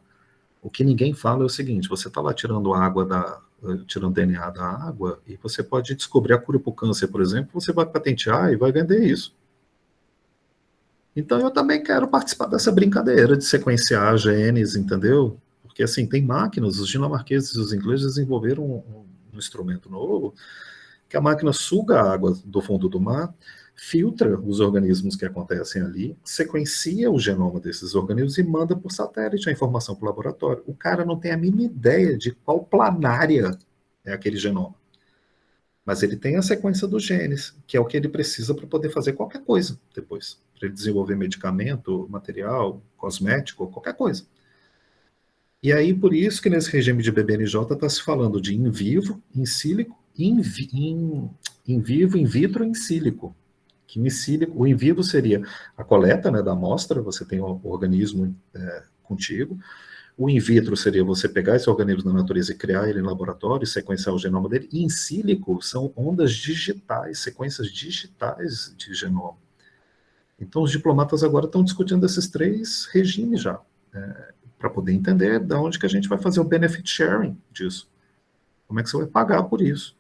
O que ninguém fala é o seguinte: você está lá tirando DNA da água, e você pode descobrir a cura para o câncer, por exemplo, você vai patentear e vai vender isso. Então eu também quero participar dessa brincadeira de sequenciar genes, entendeu? Porque assim, tem máquinas, os dinamarqueses e os ingleses desenvolveram um instrumento novo, que a máquina suga a água do fundo do mar, filtra os organismos que acontecem ali, sequencia o genoma desses organismos e manda por satélite a informação para o laboratório. O cara não tem a mínima ideia de qual planária é aquele genoma. Mas ele tem a sequência dos genes, que é o que ele precisa para poder fazer qualquer coisa depois. Para ele desenvolver medicamento, material, cosmético, qualquer coisa. E aí, por isso que nesse regime de BBNJ está se falando de in vivo, in silico, in vivo, in vitro, in silico. Que o in vivo seria a coleta, né, da amostra, você tem o organismo contigo. O in vitro seria você pegar esse organismo na natureza e criar ele em laboratório, sequenciar o genoma dele. E in silico são ondas digitais, sequências digitais de genoma. Então os diplomatas agora estão discutindo esses três regimes já. para poder entender de onde que a gente vai fazer o benefit sharing disso. Como é que você vai pagar por isso?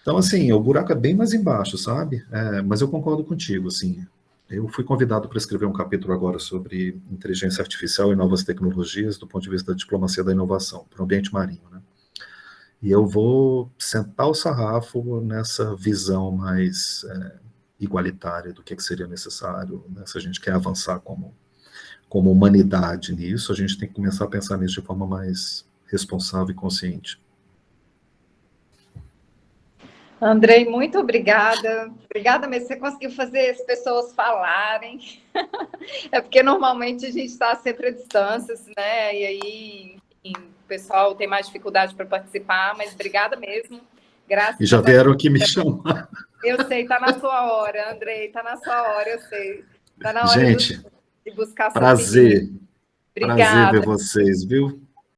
Então, assim, o buraco é bem mais embaixo, sabe? Mas eu concordo contigo, assim. Eu fui convidado para escrever um capítulo agora sobre inteligência artificial e novas tecnologias do ponto de vista da diplomacia da inovação para o ambiente marinho, né? E eu vou sentar o sarrafo nessa visão mais igualitária do que seria necessário, né? Se a gente quer avançar como humanidade nisso, a gente tem que começar a pensar nisso de forma mais responsável e consciente. Andrei, muito obrigada. Obrigada mesmo. Você conseguiu fazer as pessoas falarem. É porque normalmente a gente está sempre à distância, né? E aí, enfim, o pessoal tem mais dificuldade para participar, mas obrigada mesmo. Graças E já vieram aqui me chamar. Eu sei, está na sua hora, Andrei, está na sua hora, eu sei. Está na hora Gente, de buscar sua prazer. opinião. Obrigada. Prazer ver vocês, viu?